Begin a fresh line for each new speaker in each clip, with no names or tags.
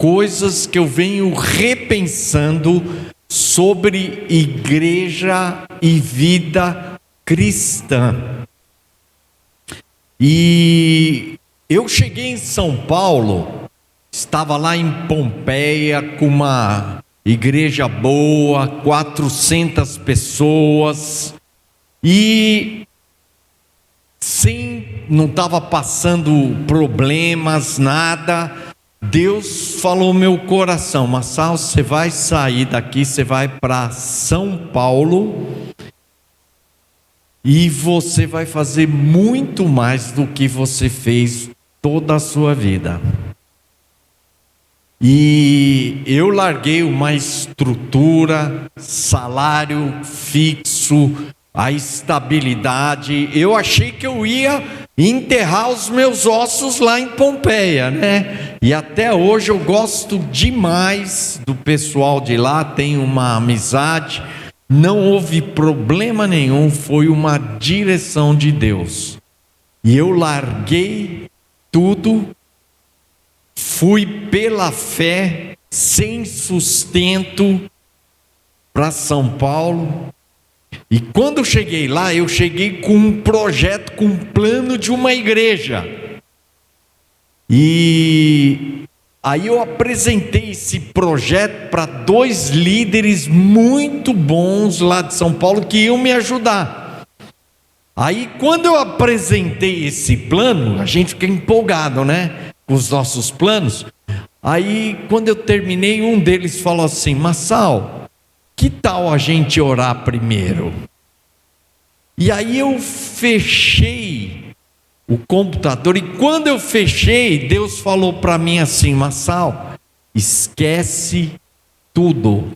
coisas que eu venho repensando sobre igreja e vida cristã. E eu cheguei em São Paulo, estava lá em Pompeia com uma igreja boa, 400 pessoas, e não estava passando problemas, nada. Deus falou no meu coração: Marçal, você vai sair daqui, você vai para São Paulo e você vai fazer muito mais do que você fez toda a sua vida. E eu larguei uma estrutura, salário fixo, a estabilidade. Eu achei que eu ia enterrar os meus ossos lá em Pompeia, né? E até hoje eu gosto demais do pessoal de lá, tenho uma amizade, não houve problema nenhum, foi uma direção de Deus. E eu larguei tudo, fui pela fé, sem sustento, para São Paulo. E quando eu cheguei lá, eu cheguei com um projeto, com um plano de uma igreja. E aí eu apresentei esse projeto para 2 líderes muito bons lá de São Paulo que iam me ajudar. Aí quando eu apresentei esse plano, a gente fica empolgado, né? Com os nossos planos. Aí quando eu terminei, um deles falou assim: Marçal, que tal a gente orar primeiro? E aí eu fechei o computador, e quando eu fechei, Deus falou para mim assim: Marçal, esquece tudo.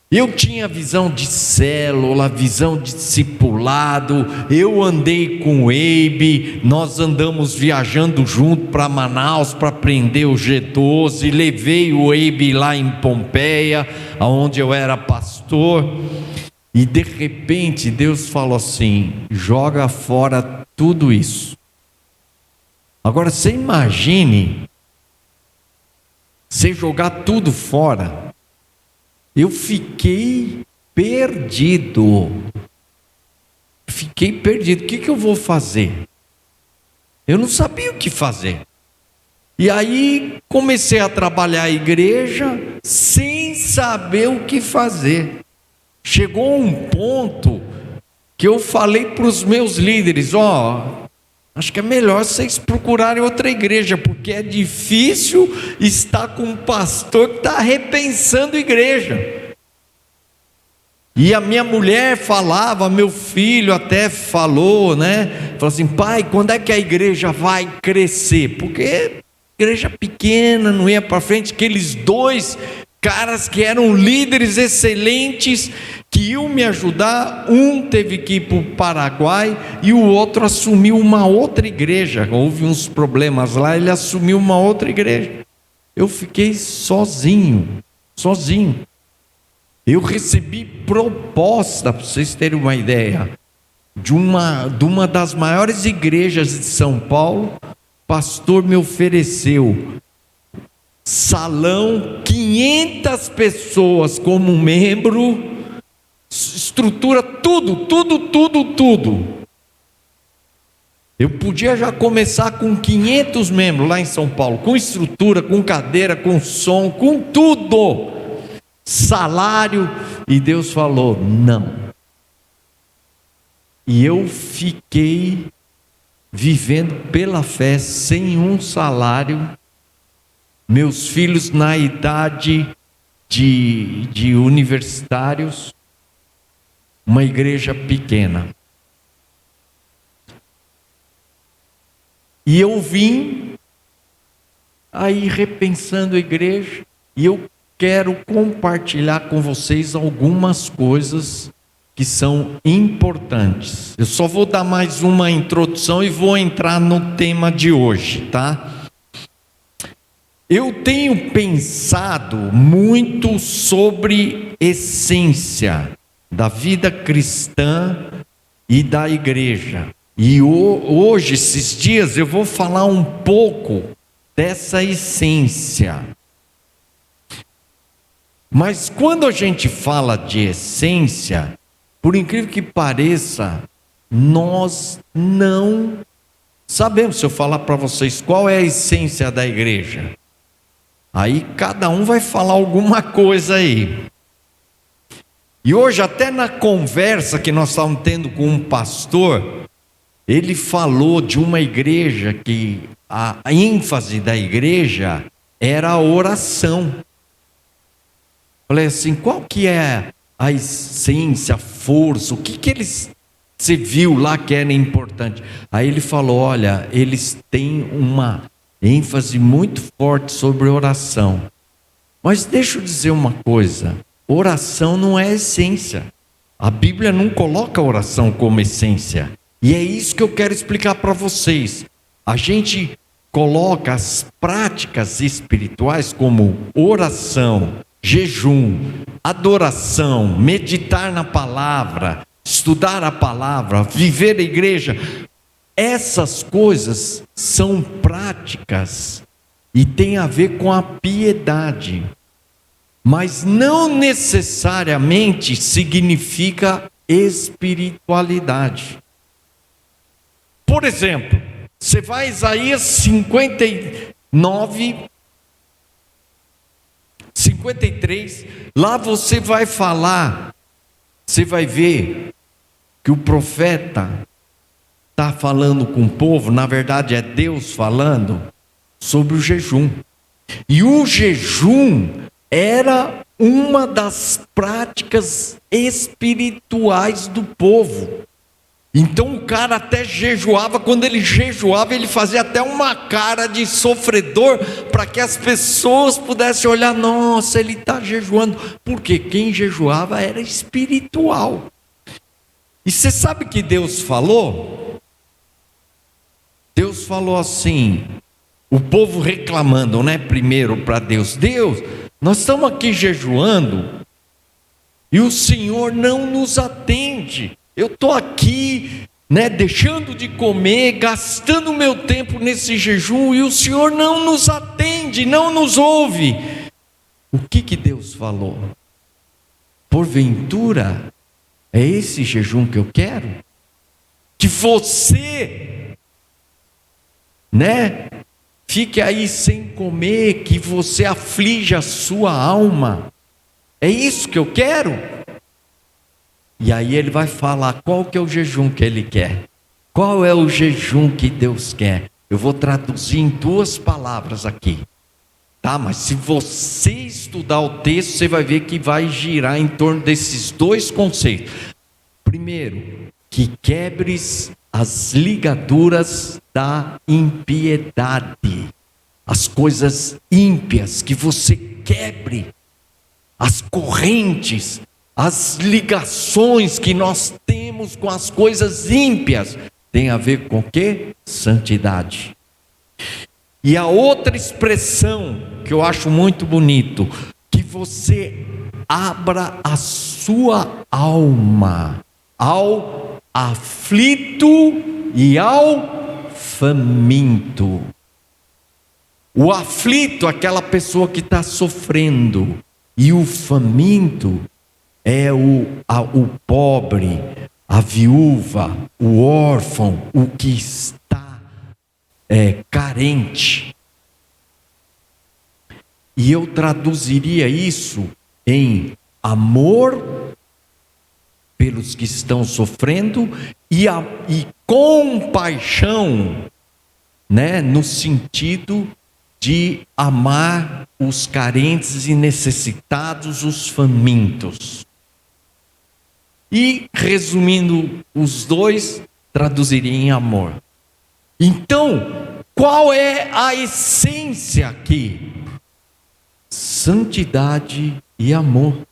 Eu tinha visão de célula, visão de discipulado, eu andei com o Eibe, nós andamos viajando junto para Manaus para aprender o G12, levei o Eibe lá em Pompeia, onde eu era pastor, e de repente Deus falou assim: joga fora tudo isso. Agora você imagine, você jogar tudo fora. Eu fiquei perdido. O que eu vou fazer? Eu não sabia o que fazer. E aí comecei a trabalhar a igreja sem saber o que fazer. Chegou um ponto que eu falei para os meus líderes: acho que é melhor vocês procurarem outra igreja, porque é difícil estar com um pastor que está repensando a igreja. E a minha mulher falava, meu filho até falou, né? Falou assim: pai, quando é que a igreja vai crescer? Porque igreja pequena, não ia para frente. Aqueles 2 caras que eram líderes excelentes, que iam me ajudar, um teve que ir para o Paraguai e o outro assumiu uma outra igreja. Houve uns problemas lá, ele assumiu uma outra igreja. Eu fiquei sozinho. Eu recebi proposta, para vocês terem uma ideia, de uma das maiores igrejas de São Paulo. O pastor me ofereceu salão, 500 pessoas como membro, estrutura, tudo. Eu podia já começar com 500 membros lá em São Paulo, com estrutura, com cadeira, com som, com tudo, salário. E Deus falou: não. E eu fiquei vivendo pela fé, sem um salário, meus filhos na idade de universitários, uma igreja pequena. E eu vim aí repensando a igreja, e eu quero compartilhar com vocês algumas coisas que são importantes. Eu só vou dar mais uma introdução e vou entrar no tema de hoje, tá? Eu tenho pensado muito sobre essência da vida cristã e da igreja. E hoje, esses dias, eu vou falar um pouco dessa essência. Mas quando a gente fala de essência, por incrível que pareça, nós não sabemos. Se eu falar para vocês qual é a essência da igreja, aí cada um vai falar alguma coisa aí. E hoje, até na conversa que nós estávamos tendo com um pastor, ele falou de uma igreja que a ênfase da igreja era a oração. Falei assim, qual que é a essência, a força, o que você viu lá que era importante? Aí ele falou, olha, eles têm uma ênfase muito forte sobre oração. Mas deixa eu dizer uma coisa, oração não é essência. A Bíblia não coloca a oração como essência. E é isso que eu quero explicar para vocês. A gente coloca as práticas espirituais como oração, jejum, adoração, meditar na palavra, estudar a palavra, viver a igreja. Essas coisas são práticas e tem a ver com a piedade, mas não necessariamente significa espiritualidade. Por exemplo, você vai a Isaías 59, 53, lá você vai falar, você vai ver que o profeta está falando com o povo, na verdade é Deus falando sobre o jejum. E o jejum era uma das práticas espirituais do povo. Então o cara até jejuava, quando ele jejuava, ele fazia até uma cara de sofredor, para que as pessoas pudessem olhar, nossa, ele está jejuando, porque quem jejuava era espiritual. E você sabe que Deus falou? Deus falou assim, o povo reclamando, né, primeiro para Deus, Deus, nós estamos aqui jejuando, e o Senhor não nos atende. Eu estou aqui, né, deixando de comer, gastando meu tempo nesse jejum, e o Senhor não nos atende, não nos ouve. O que Deus falou? Porventura, é esse jejum que eu quero? Que você, né, fique aí sem comer, que você aflige a sua alma. É isso que eu quero? E aí ele vai falar qual que é o jejum que ele quer. Qual é o jejum que Deus quer? Eu vou traduzir em 2 palavras aqui. Tá, mas se você estudar o texto, você vai ver que vai girar em torno desses 2 conceitos. Primeiro, que quebres as ligaduras da impiedade. As coisas ímpias, que você quebre as correntes, as ligações que nós temos com as coisas ímpias, tem a ver com o quê? Santidade. E a outra expressão que eu acho muito bonito, que você abra a sua alma ao aflito e ao faminto. O aflito, aquela pessoa que está sofrendo, e o faminto é o pobre, a viúva, o órfão, o que está carente. E eu traduziria isso em amor pelos que estão sofrendo e compaixão, né, no sentido de amar os carentes e necessitados, os famintos. E, resumindo os 2, traduziria em amor. Então, qual é a essência aqui? Santidade e amor.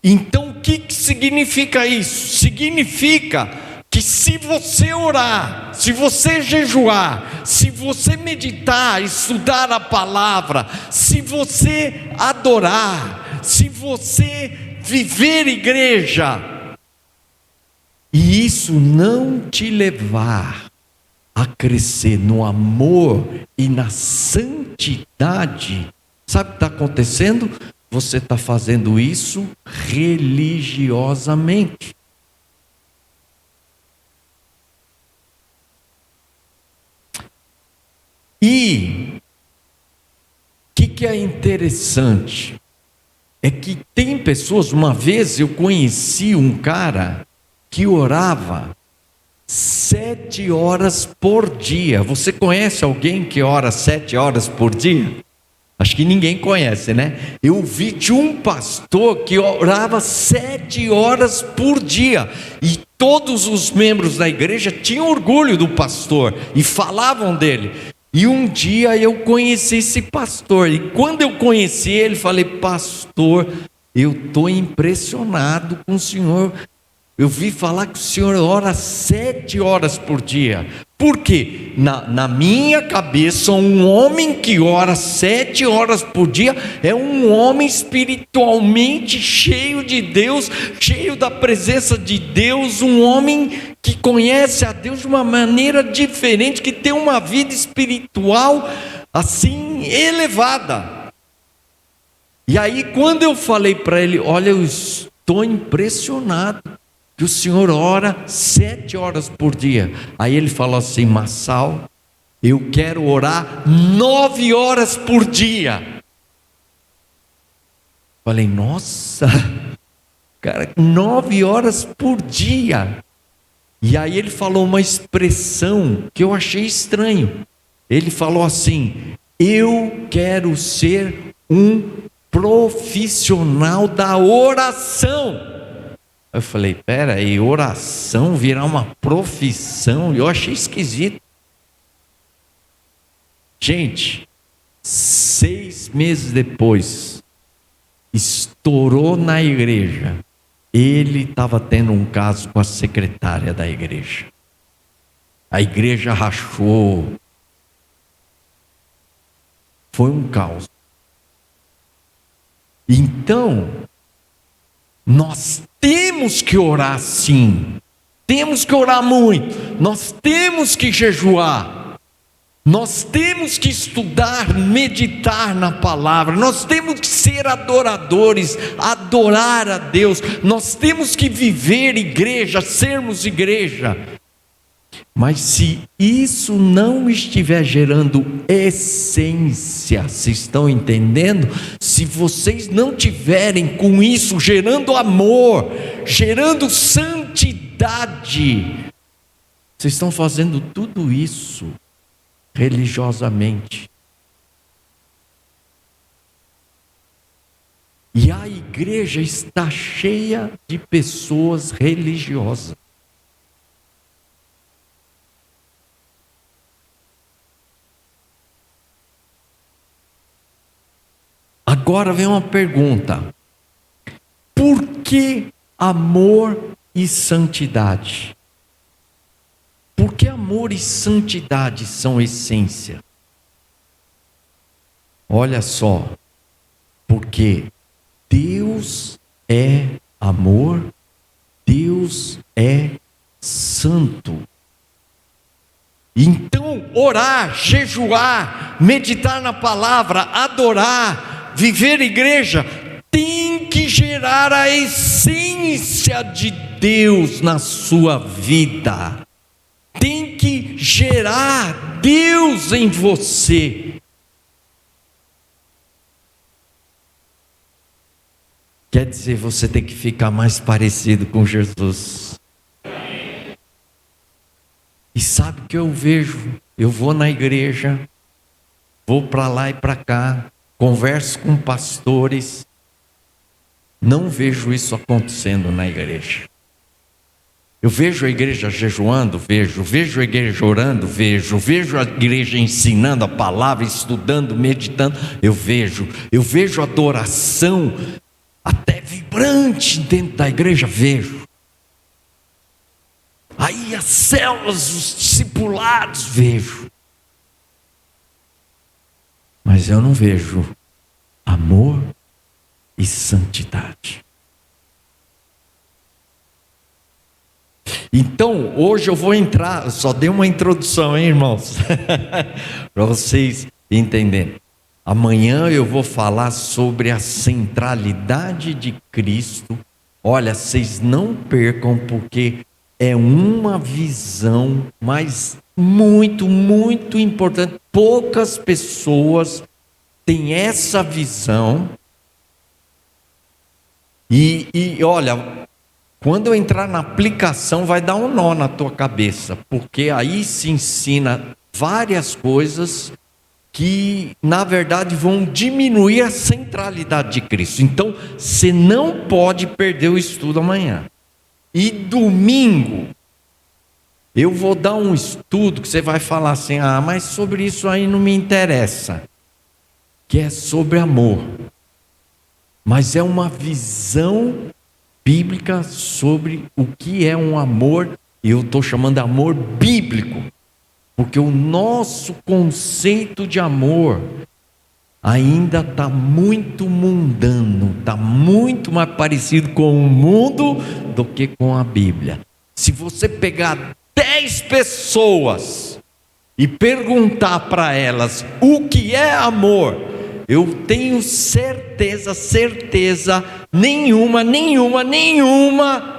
Então, o que significa isso? Significa que se você orar, se você jejuar, se você meditar, estudar a palavra, se você adorar, se você viver igreja, e isso não te levar a crescer no amor e na santidade, sabe o que está acontecendo? Você está fazendo isso religiosamente. E o que é interessante? É que tem pessoas, uma vez eu conheci um cara que orava 7 horas por dia. Você conhece alguém que ora 7 horas por dia? Acho que ninguém conhece, né? Eu vi de um pastor que orava 7 horas por dia. E todos os membros da igreja tinham orgulho do pastor e falavam dele. E um dia eu conheci esse pastor. E quando eu conheci ele, falei: pastor, eu estou impressionado com o senhor. Eu vi falar que o senhor ora 7 horas por dia. Por quê? Na minha cabeça, um homem que ora 7 horas por dia é um homem espiritualmente cheio de Deus, cheio da presença de Deus, um homem que conhece a Deus de uma maneira diferente, que tem uma vida espiritual assim elevada. E aí quando eu falei para ele: olha, eu estou impressionado que o senhor ora 7 horas por dia. Aí ele falou assim: Massal, eu quero orar 9 horas por dia. Falei: nossa, cara, 9 horas por dia. E aí ele falou uma expressão que eu achei estranho. Ele falou assim: eu quero ser um profissional da oração. Eu falei: pera aí, oração virar uma profissão? Eu achei esquisito. Gente, 6 meses depois, estourou na igreja. Ele estava tendo um caso com a secretária da igreja. A igreja rachou. Foi um caos. Então, nós temos que orar sim, temos que orar muito, nós temos que jejuar, nós temos que estudar, meditar na palavra, nós temos que ser adoradores, adorar a Deus, nós temos que viver igreja, sermos igreja. Mas se isso não estiver gerando essência, vocês estão entendendo? Se vocês não tiverem com isso gerando amor, gerando santidade, vocês estão fazendo tudo isso religiosamente. E a igreja está cheia de pessoas religiosas. Agora vem uma pergunta: por que amor e santidade? Por que amor e santidade são essência? Olha só, porque Deus é amor, Deus é santo. Então, orar, jejuar, meditar na palavra, adorar, viver igreja, tem que gerar a essência de Deus na sua vida. Tem que gerar Deus em você. Quer dizer, você tem que ficar mais parecido com Jesus. E sabe o que eu vejo? Eu vou na igreja, vou para lá e para cá, converso com pastores, não vejo isso acontecendo na igreja. Eu vejo a igreja jejuando, vejo a igreja orando, vejo a igreja ensinando a palavra, estudando, meditando, eu vejo adoração até vibrante dentro da igreja, vejo. Aí as células, os discipulados, vejo. Mas eu não vejo amor e santidade. Então, hoje eu vou entrar, só dei uma introdução, hein, irmãos? Para vocês entenderem. Amanhã eu vou falar sobre a centralidade de Cristo. Olha, vocês não percam, porque é uma visão, mas muito, muito importante. Poucas pessoas têm essa visão. E olha, quando eu entrar na aplicação, vai dar um nó na tua cabeça, porque aí se ensina várias coisas que, na verdade, vão diminuir a centralidade de Cristo. Então, você não pode perder o estudo amanhã. E domingo, eu vou dar um estudo que você vai falar assim: ah, mas sobre isso aí não me interessa. Que é sobre amor. Mas é uma visão bíblica sobre o que é um amor, e eu estou chamando de amor bíblico, porque o nosso conceito de amor ainda está muito mundano, está muito mais parecido com o mundo do que com a Bíblia. Se você pegar 10 pessoas e perguntar para elas o que é amor, eu tenho certeza, nenhuma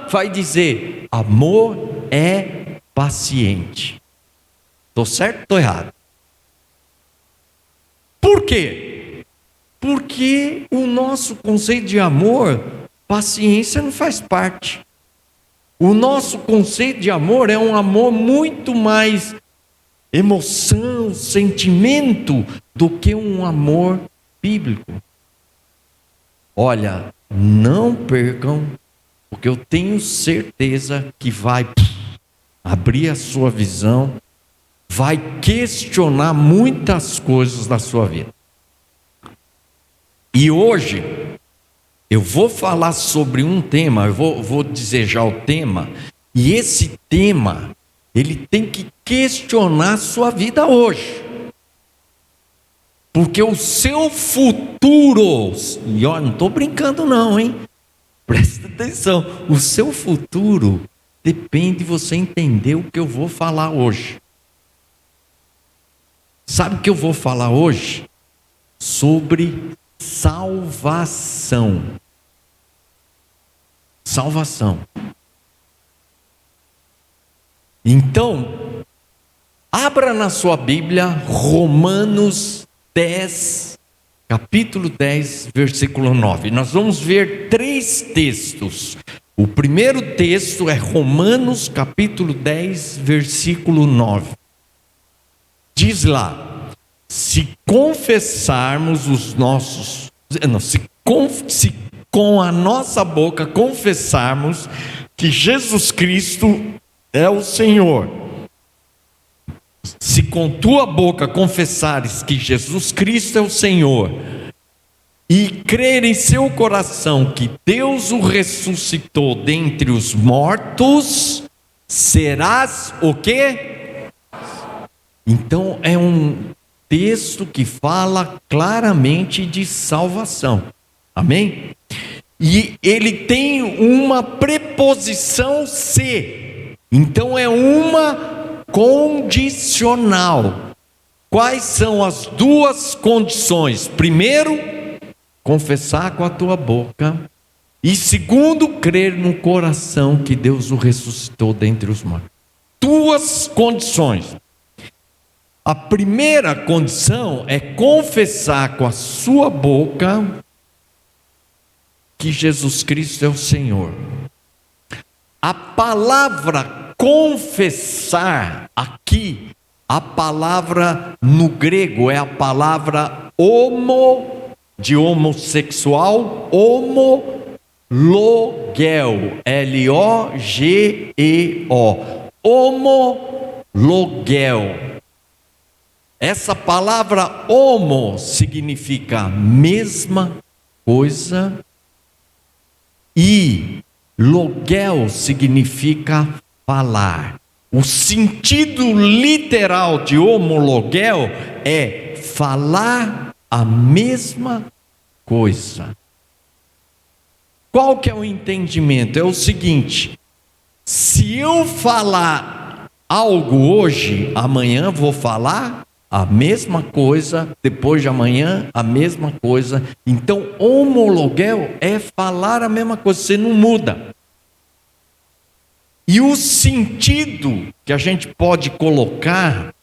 vai dizer: amor é paciente. Estou certo ou estou errado? Por quê? Porque o nosso conceito de amor, paciência não faz parte. O nosso conceito de amor é um amor muito mais emoção, sentimento, do que um amor bíblico. Olha, não percam, porque eu tenho certeza que vai abrir a sua visão, vai questionar muitas coisas da sua vida. E hoje eu vou falar sobre um tema, eu vou dizer já o tema, e esse tema, ele tem que questionar a sua vida hoje. Porque o seu futuro, e olha, não estou brincando não, hein? Presta atenção, o seu futuro depende de você entender o que eu vou falar hoje. Sabe o que eu vou falar hoje? Sobre salvação. Salvação. Então, abra na sua Bíblia Romanos 10, capítulo 10, versículo 9. Nós vamos ver 3 textos. O primeiro texto é Romanos capítulo 10, versículo 9. Diz lá: se confessarmos os nossos, se com a nossa boca confessarmos que Jesus Cristo é o Senhor, se com tua boca confessares que Jesus Cristo é o Senhor, e crer em seu coração que Deus o ressuscitou dentre os mortos, serás o quê? Então é um texto que fala claramente de salvação. Amém? E ele tem uma preposição se. Então é uma condicional. Quais são as 2 condições? Primeiro, confessar com a tua boca. E segundo, crer no coração que Deus o ressuscitou dentre os mortos. 2 condições. A primeira condição é confessar com a sua boca que Jesus Cristo é o Senhor. A palavra confessar aqui, a palavra no grego é a palavra homo, de homossexual, homologeo, L-O-G-E-O, homologeo. Essa palavra homo significa mesma coisa, e logel significa falar. O sentido literal de homologel é falar a mesma coisa. Qual que é o entendimento? É o seguinte: Se eu falar algo hoje, amanhã vou falar a mesma coisa, depois de amanhã a mesma coisa. Então, homologuel é falar a mesma coisa, você não muda. E o sentido que a gente pode colocar,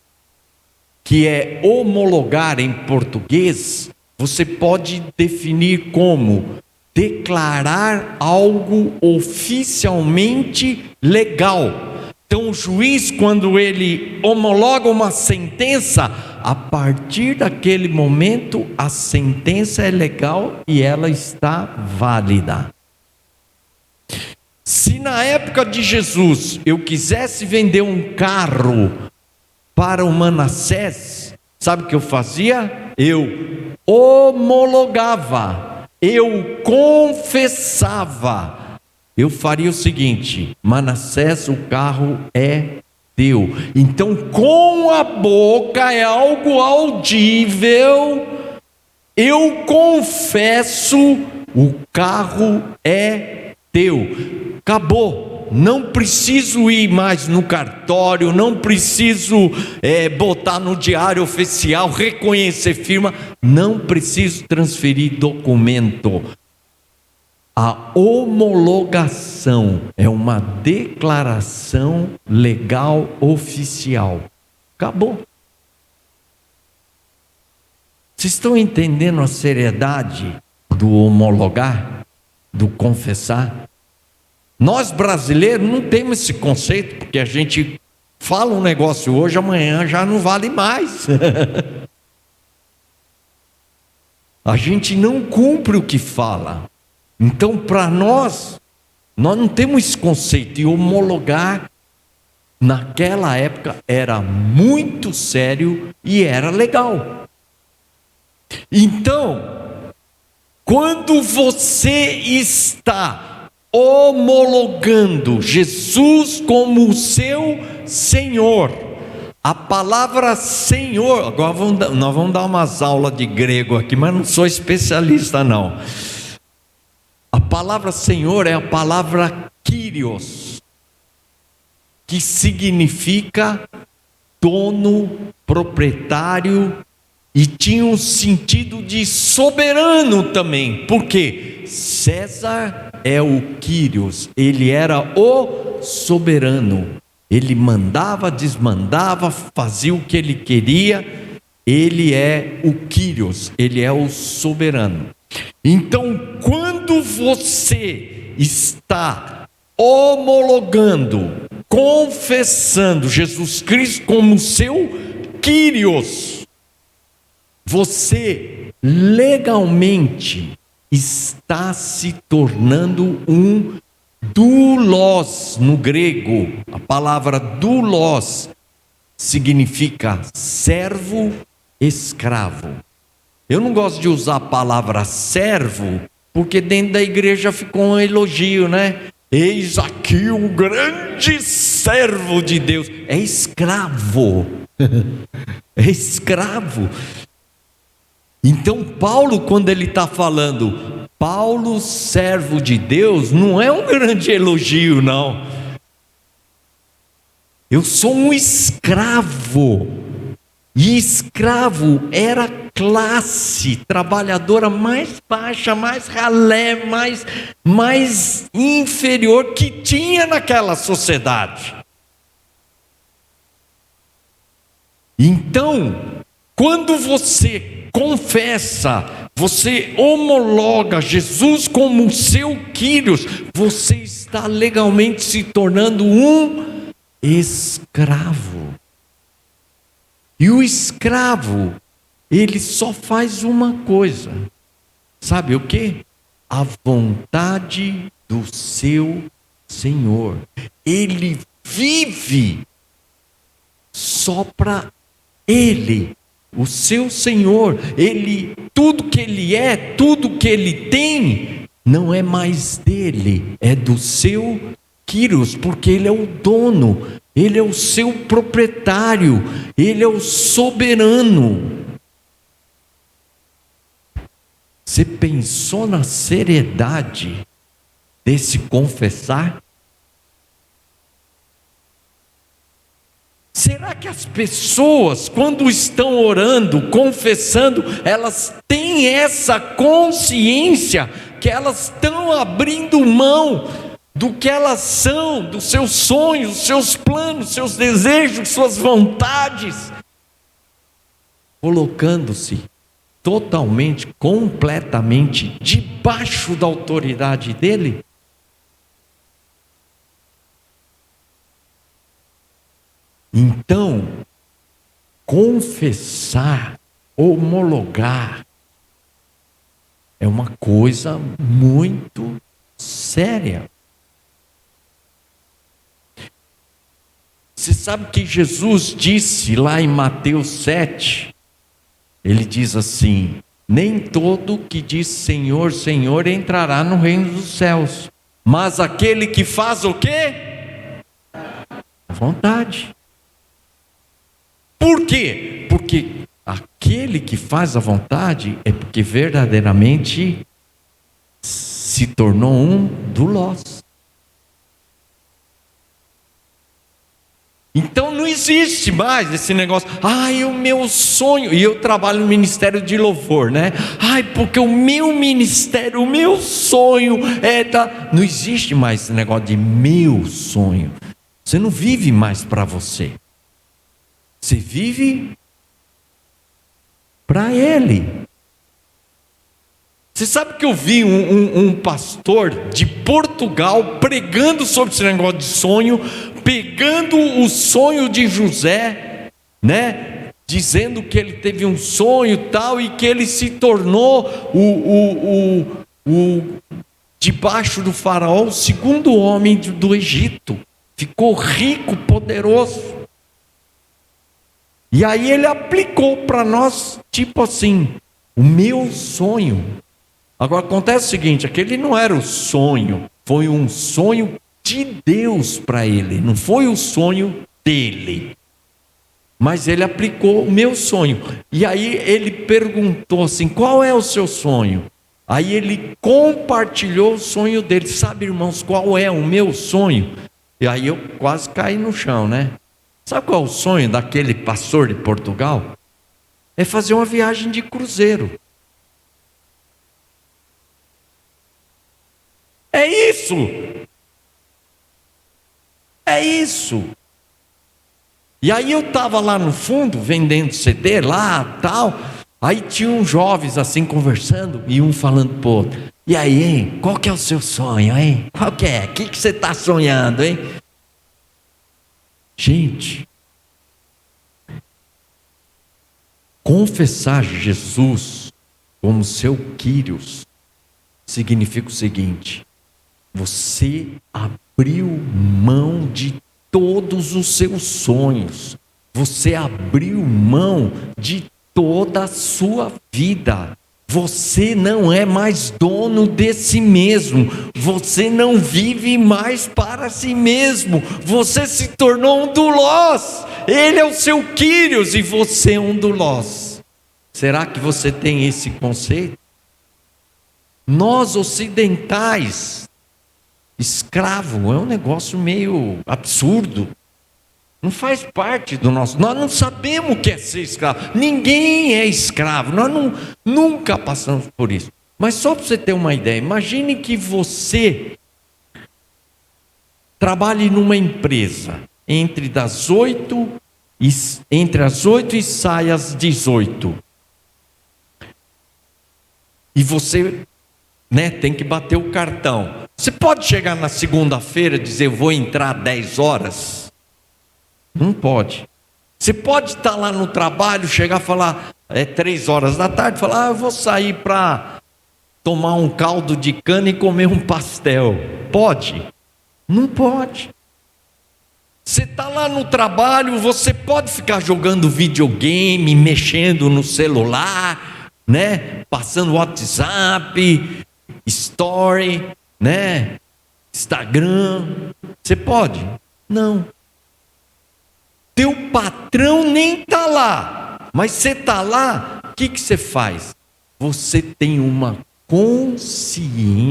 que é homologar em português, você pode definir como declarar algo oficialmente legal. Então, o juiz, quando ele homologa uma sentença, a partir daquele momento, a sentença é legal e ela está válida. Se na época de Jesus eu quisesse vender um carro para o Manassés, sabe o que eu fazia? Eu homologava, eu confessava. Eu faria o seguinte: Manassés, o carro é teu. Então, com a boca é algo audível. Eu confesso, o carro é teu. Acabou. Não preciso ir mais no cartório, não preciso botar no diário oficial, reconhecer firma, não preciso transferir documento. A homologação é uma declaração legal oficial. Acabou. Vocês estão entendendo a seriedade do homologar, do confessar? Nós brasileiros não temos esse conceito, porque a gente fala um negócio hoje, amanhã já não vale mais. A gente não cumpre o que fala. Então, para nós não temos esse conceito. E homologar, naquela época, era muito sério e era legal. Então, quando você está homologando Jesus como o seu Senhor, a palavra Senhor, agora nós vamos dar umas aulas de grego aqui, mas não sou especialista não. A palavra Senhor é a palavra Kyrios, que significa dono, proprietário, e tinha um sentido de soberano também. Por quê? César é o Kyrios, ele era o soberano. Ele mandava, desmandava, fazia o que ele queria. Ele é o Kyrios, ele é o soberano. Então, quando você está homologando, confessando Jesus Cristo como seu Kyrios, você legalmente está se tornando um doulos no grego. A palavra doulos significa servo, escravo. Eu não gosto de usar a palavra servo, porque dentro da igreja ficou um elogio, né? Eis aqui o grande servo de Deus. É escravo. É escravo. Então Paulo, quando ele está falando, Paulo, servo de Deus, não é um grande elogio, não. Eu sou um escravo. E escravo era classe trabalhadora mais baixa, mais ralé, mais inferior que tinha naquela sociedade. Então, quando você confessa, você homologa Jesus como o seu Kyrios, você está legalmente se tornando um escravo. E o escravo, ele só faz uma coisa, sabe o quê? A vontade do seu Senhor. Ele vive só para Ele, o seu Senhor. Ele, tudo que Ele é, tudo que Ele tem, não é mais dele, é do seu Kyrios, porque Ele é o dono. Ele é o seu proprietário, Ele é o soberano. Você pensou na seriedade desse confessar? Será que as pessoas, quando estão orando, confessando, elas têm essa consciência que elas estão abrindo mão do que elas são, dos seus sonhos, dos seus planos, seus desejos, suas vontades, colocando-se totalmente, completamente debaixo da autoridade dele? Então, confessar, homologar, é uma coisa muito séria. Você sabe que Jesus disse lá em Mateus 7, ele diz assim: nem todo que diz Senhor, Senhor entrará no reino dos céus, mas aquele que faz o quê? A vontade. Por quê? Porque aquele que faz a vontade é porque verdadeiramente se tornou um doulos. Então não existe mais esse negócio, o meu sonho, e eu trabalho no ministério de louvor, né? Porque o meu ministério, o meu sonho não existe mais esse negócio de meu sonho. Você não vive mais para você. Você vive para Ele. Você sabe que eu vi um pastor de Portugal pregando sobre esse negócio de sonho, pegando o sonho de José, né? Dizendo que ele teve um sonho tal, e que ele se tornou debaixo do faraó, o segundo homem do Egito. Ficou rico, poderoso. E aí ele aplicou para nós, tipo assim, o meu sonho. Agora acontece o seguinte, aquele não era o sonho, foi um sonho de Deus para ele, não foi o sonho dele. Mas ele aplicou o meu sonho. E aí ele perguntou assim: qual é o seu sonho? Aí ele compartilhou o sonho dele. Sabe, irmãos, qual é o meu sonho? E aí eu quase caí no chão, né? Sabe qual é o sonho daquele pastor de Portugal? É fazer uma viagem de cruzeiro. É isso. É isso. E aí eu estava lá no fundo, vendendo CD lá, tal. Aí tinha uns jovens assim conversando, e um falando pro outro: e aí, hein? Qual que é o seu sonho, hein? Qual que é? O que você está sonhando, hein? Gente, confessar Jesus como seu Quírios significa o seguinte: você abriu mão de todos os seus sonhos, você abriu mão de toda a sua vida. Você não é mais dono de si mesmo, você não vive mais para si mesmo, você se tornou um doulos. Ele é o seu Quírios e você é um doulos. Será que você tem esse conceito? Nós ocidentais, escravo é um negócio meio absurdo, não faz parte do nosso. Nós não sabemos o que é ser escravo. Ninguém é escravo. Nós nunca passamos por isso. Mas só para você ter uma ideia, imagine que você trabalhe numa empresa entre as 8 e sai às 18. E você, tem que bater o cartão. Você pode chegar na segunda-feira e dizer: eu vou entrar 10 horas? Não pode. Você pode estar lá no trabalho, chegar e falar, 3 horas da tarde, falar: eu vou sair para tomar um caldo de cana e comer um pastel. Pode? Não pode. Você está lá no trabalho, você pode ficar jogando videogame, mexendo no celular, passando WhatsApp, Story, Instagram. Você pode? Não. Teu patrão nem está lá, mas você está lá, o que você faz? Você tem uma consciência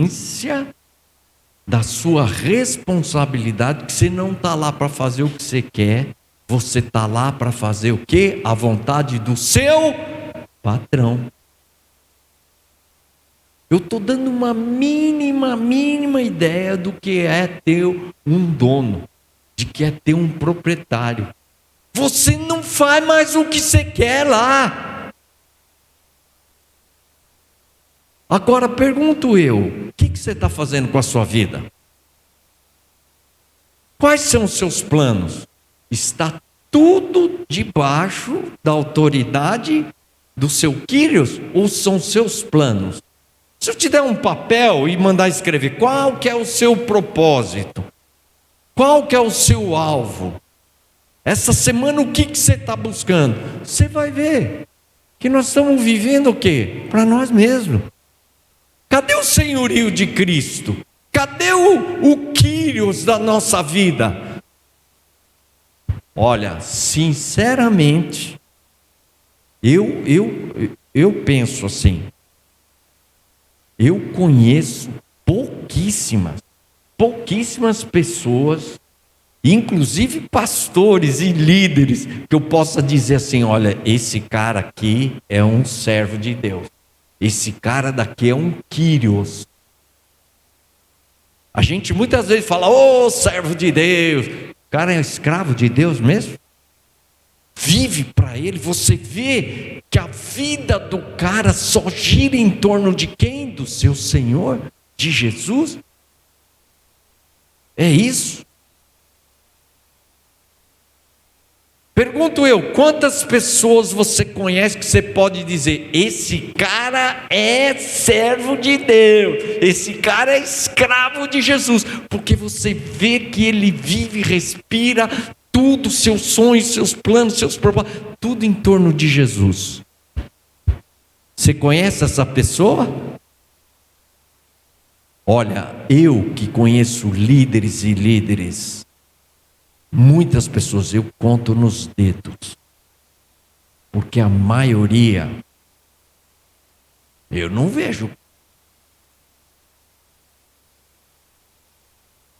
da sua responsabilidade, que você não está lá para fazer o que você quer, você está lá para fazer o quê? A vontade do seu patrão. Eu estou dando uma mínima ideia do que é ter um dono, de que é ter um proprietário. Você não faz mais o que você quer lá. Agora pergunto eu, o que você está fazendo com a sua vida? Quais são os seus planos? Está tudo debaixo da autoridade do seu Quírios ou são seus planos? Se eu te der um papel e mandar escrever qual que é o seu propósito, qual que é o seu alvo, essa semana o que você está buscando? Você vai ver que nós estamos vivendo o quê? Para nós mesmos. Cadê o senhorio de Cristo? Cadê o Quírios da nossa vida? Olha, sinceramente, eu penso assim, eu conheço pouquíssimas pessoas, inclusive pastores e líderes, que eu possa dizer assim, olha, esse cara aqui é um servo de Deus, esse cara daqui é um Quírios. A gente muitas vezes fala, ô servo de Deus, o cara é escravo de Deus mesmo? Vive para ele, você vê que a vida do cara só gira em torno de quem? Do seu Senhor, de Jesus? É isso? Pergunto eu, quantas pessoas você conhece que você pode dizer, esse cara é servo de Deus, esse cara é escravo de Jesus, porque você vê que ele vive, respira, tudo, seus sonhos, seus planos, seus propósitos, tudo em torno de Jesus. Você conhece essa pessoa? Olha, eu que conheço líderes e líderes, muitas pessoas eu conto nos dedos, porque a maioria eu não vejo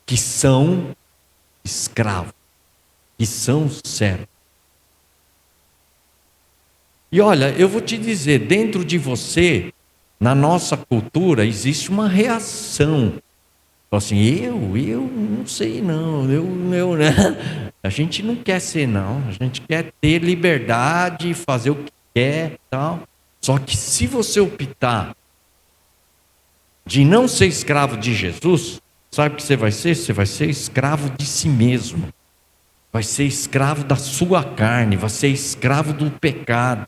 que são escravos, que são servos. E olha, eu vou te dizer, dentro de você, na nossa cultura, existe uma reação. Assim, eu não sei não, né? A gente não quer ser não, a gente quer ter liberdade, fazer o que quer, tal. Só que se você optar de não ser escravo de Jesus, sabe o que você vai ser? Você vai ser escravo de si mesmo, vai ser escravo da sua carne, vai ser escravo do pecado.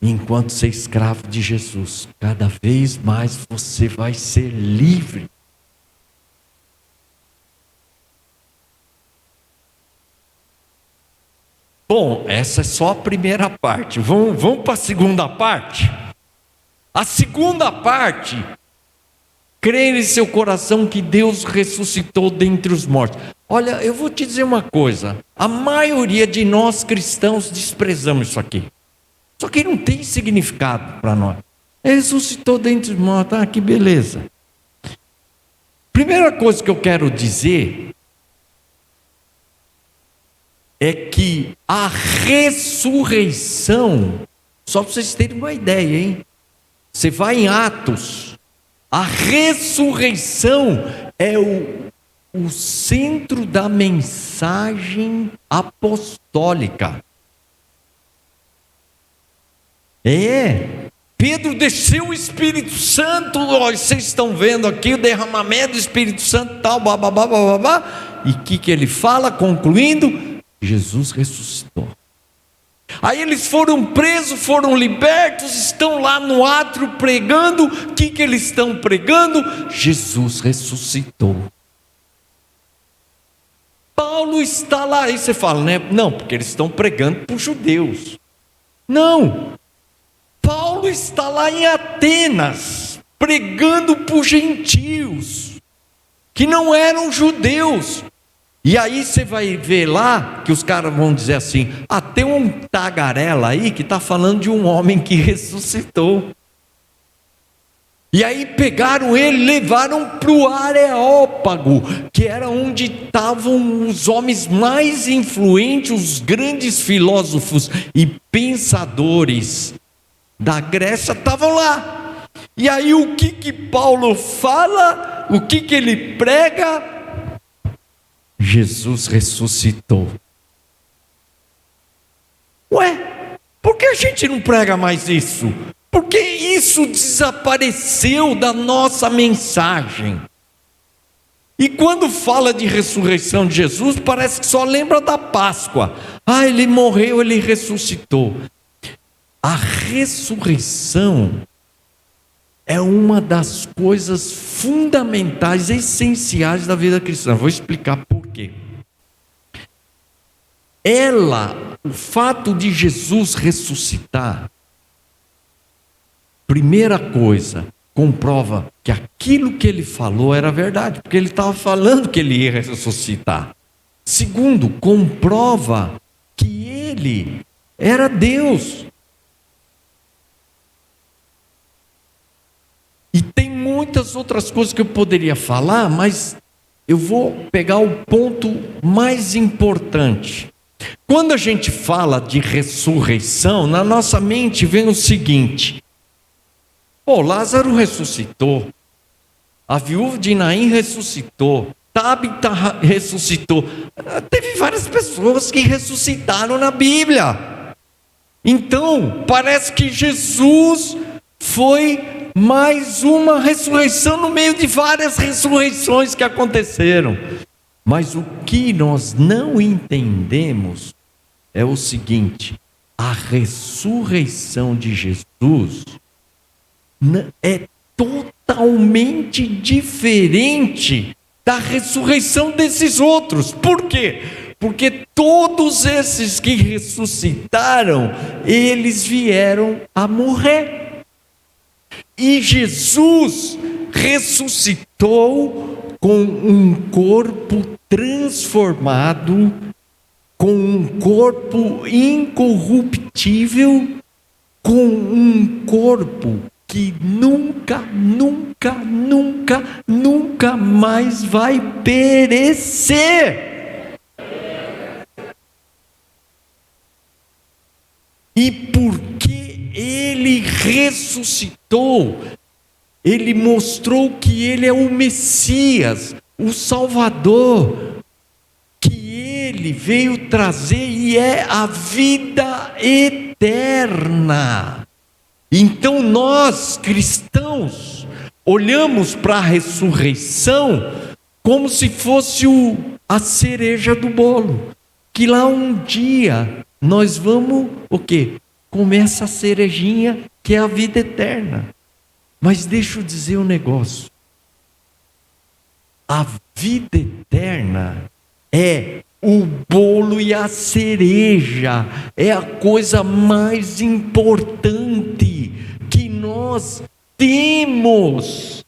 Enquanto ser escravo de Jesus, cada vez mais você vai ser livre. Bom, essa é só a primeira parte. Vamos para a segunda parte? A segunda parte, crer em seu coração que Deus ressuscitou dentre os mortos. Olha, eu vou te dizer uma coisa, a maioria de nós cristãos desprezamos isso aqui. Só que não tem significado para nós. Ele ressuscitou dentre os mortos, que beleza. Primeira coisa que eu quero dizer é que a ressurreição, só para vocês terem uma ideia, hein? Você vai em Atos, a ressurreição é o centro da mensagem apostólica. Pedro desceu o Espírito Santo, vocês estão vendo aqui o derramamento do Espírito Santo, tal, babá. E o que ele fala, concluindo? Jesus ressuscitou. Aí eles foram presos, foram libertos, estão lá no átrio pregando. O que eles estão pregando? Jesus ressuscitou. Paulo está lá, aí você fala, né? Não, porque eles estão pregando para os judeus. Não. Paulo está lá em Atenas, pregando para os gentios, que não eram judeus. E aí você vai ver lá, que os caras vão dizer assim, tem um tagarela aí que está falando de um homem que ressuscitou. E aí pegaram ele, levaram para o Areópago, que era onde estavam os homens mais influentes, os grandes filósofos e pensadores da Grécia estavam lá. E aí o que Paulo fala? O que ele prega? Jesus ressuscitou. Ué, por que a gente não prega mais isso? Porque isso desapareceu da nossa mensagem. E quando fala de ressurreição de Jesus, parece que só lembra da Páscoa. Ah, ele morreu, ele ressuscitou. A ressurreição é uma das coisas fundamentais, essenciais da vida cristã. Vou explicar por quê. O fato de Jesus ressuscitar, primeira coisa, comprova que aquilo que ele falou era verdade, porque ele estava falando que ele ia ressuscitar. Segundo, comprova que ele era Deus. E tem muitas outras coisas que eu poderia falar, mas eu vou pegar o ponto mais importante. Quando a gente fala de ressurreição, na nossa mente vem o seguinte: Lázaro ressuscitou, a viúva de Naim ressuscitou, Tabita ressuscitou. Teve várias pessoas que ressuscitaram na Bíblia. Então, parece que Jesus foi mais uma ressurreição no meio de várias ressurreições que aconteceram. Mas o que nós não entendemos é o seguinte: a ressurreição de Jesus é totalmente diferente da ressurreição desses outros. Por quê? Porque todos esses que ressuscitaram, eles vieram a morrer. E Jesus ressuscitou com um corpo transformado, com um corpo incorruptível, com um corpo que nunca mais vai perecer. E porque ele ressuscitou, ele mostrou que ele é o Messias, o Salvador, que ele veio trazer e é a vida eterna. Então nós, cristãos, olhamos para a ressurreição como se fosse a cereja do bolo, que lá um dia nós vamos, o quê? Comer essa cerejinha que é a vida eterna. Mas deixa eu dizer um negócio: a vida eterna é o bolo e a cereja, é a coisa mais importante que nós temos.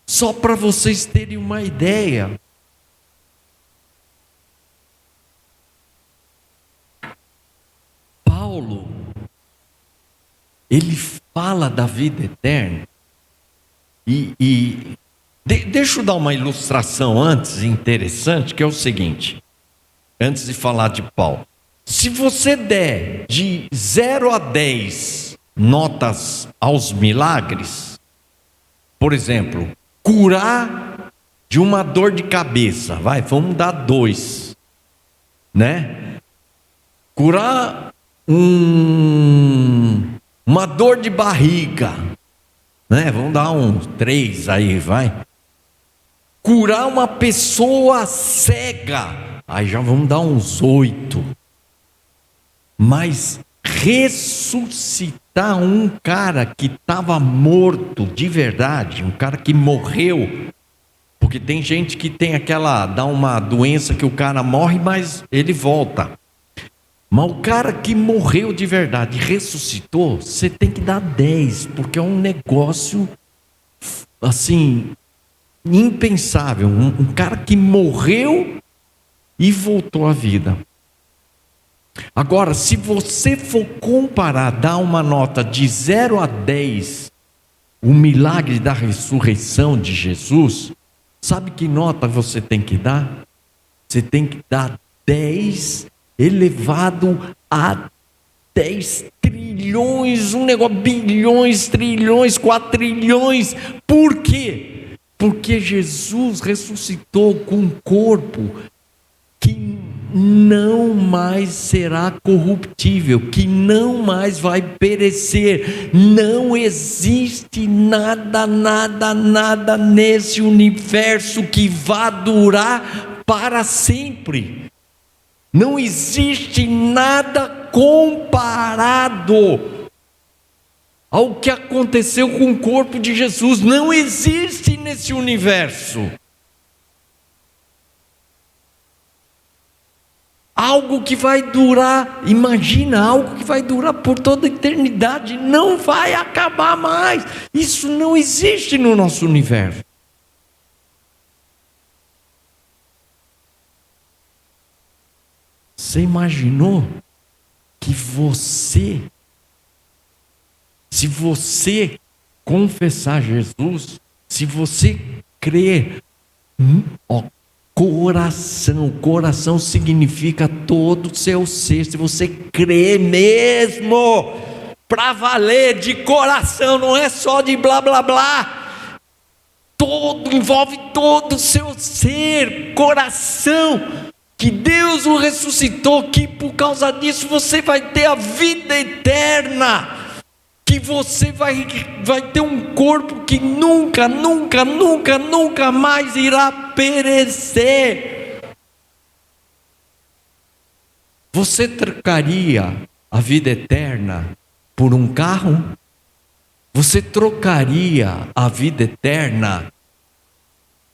Só para vocês terem uma ideia, Paulo, ele fala da vida eterna deixa eu dar uma ilustração antes, interessante, que é o seguinte, antes de falar de Paulo. Se você der de 0 a 10 notas aos milagres, por exemplo, curar de uma dor de cabeça, vamos dar 2, né? Curar uma dor de barriga, né? Vamos dar 3 aí, vai. Curar uma pessoa cega, aí já vamos dar 8. Mas ressuscitar um cara que estava morto de verdade, um cara que morreu, porque tem gente que tem dá uma doença que o cara morre, mas ele volta. Mas o cara que morreu de verdade, ressuscitou, você tem que dar 10, porque é um negócio assim impensável. Um cara que morreu e voltou à vida. Agora, se você for comparar, dar uma nota de 0 a 10 o milagre da ressurreição de Jesus, sabe que nota você tem que dar? Você tem que dar 10 elevado a 10 trilhões, um negócio, bilhões, trilhões, quatrilhões. Por quê? Porque Jesus ressuscitou com um corpo que não mais será corruptível, que não mais vai perecer. Não existe nada nesse universo que vá durar para sempre. Não existe nada comparado ao que aconteceu com o corpo de Jesus. Não existe nesse universo algo que vai durar. Imagina, algo que vai durar por toda a eternidade, não vai acabar mais. Isso não existe no nosso universo. Você imaginou que se você confessar Jesus, se você crer, coração significa todo o seu ser, se você crer mesmo, para valer, de coração, não é só de blá blá blá, envolve todo o seu ser, coração, que Deus o ressuscitou, que por causa disso você vai ter a vida eterna, que você vai ter um corpo que nunca mais irá perecer. Você trocaria a vida eterna por um carro? Você trocaria a vida eterna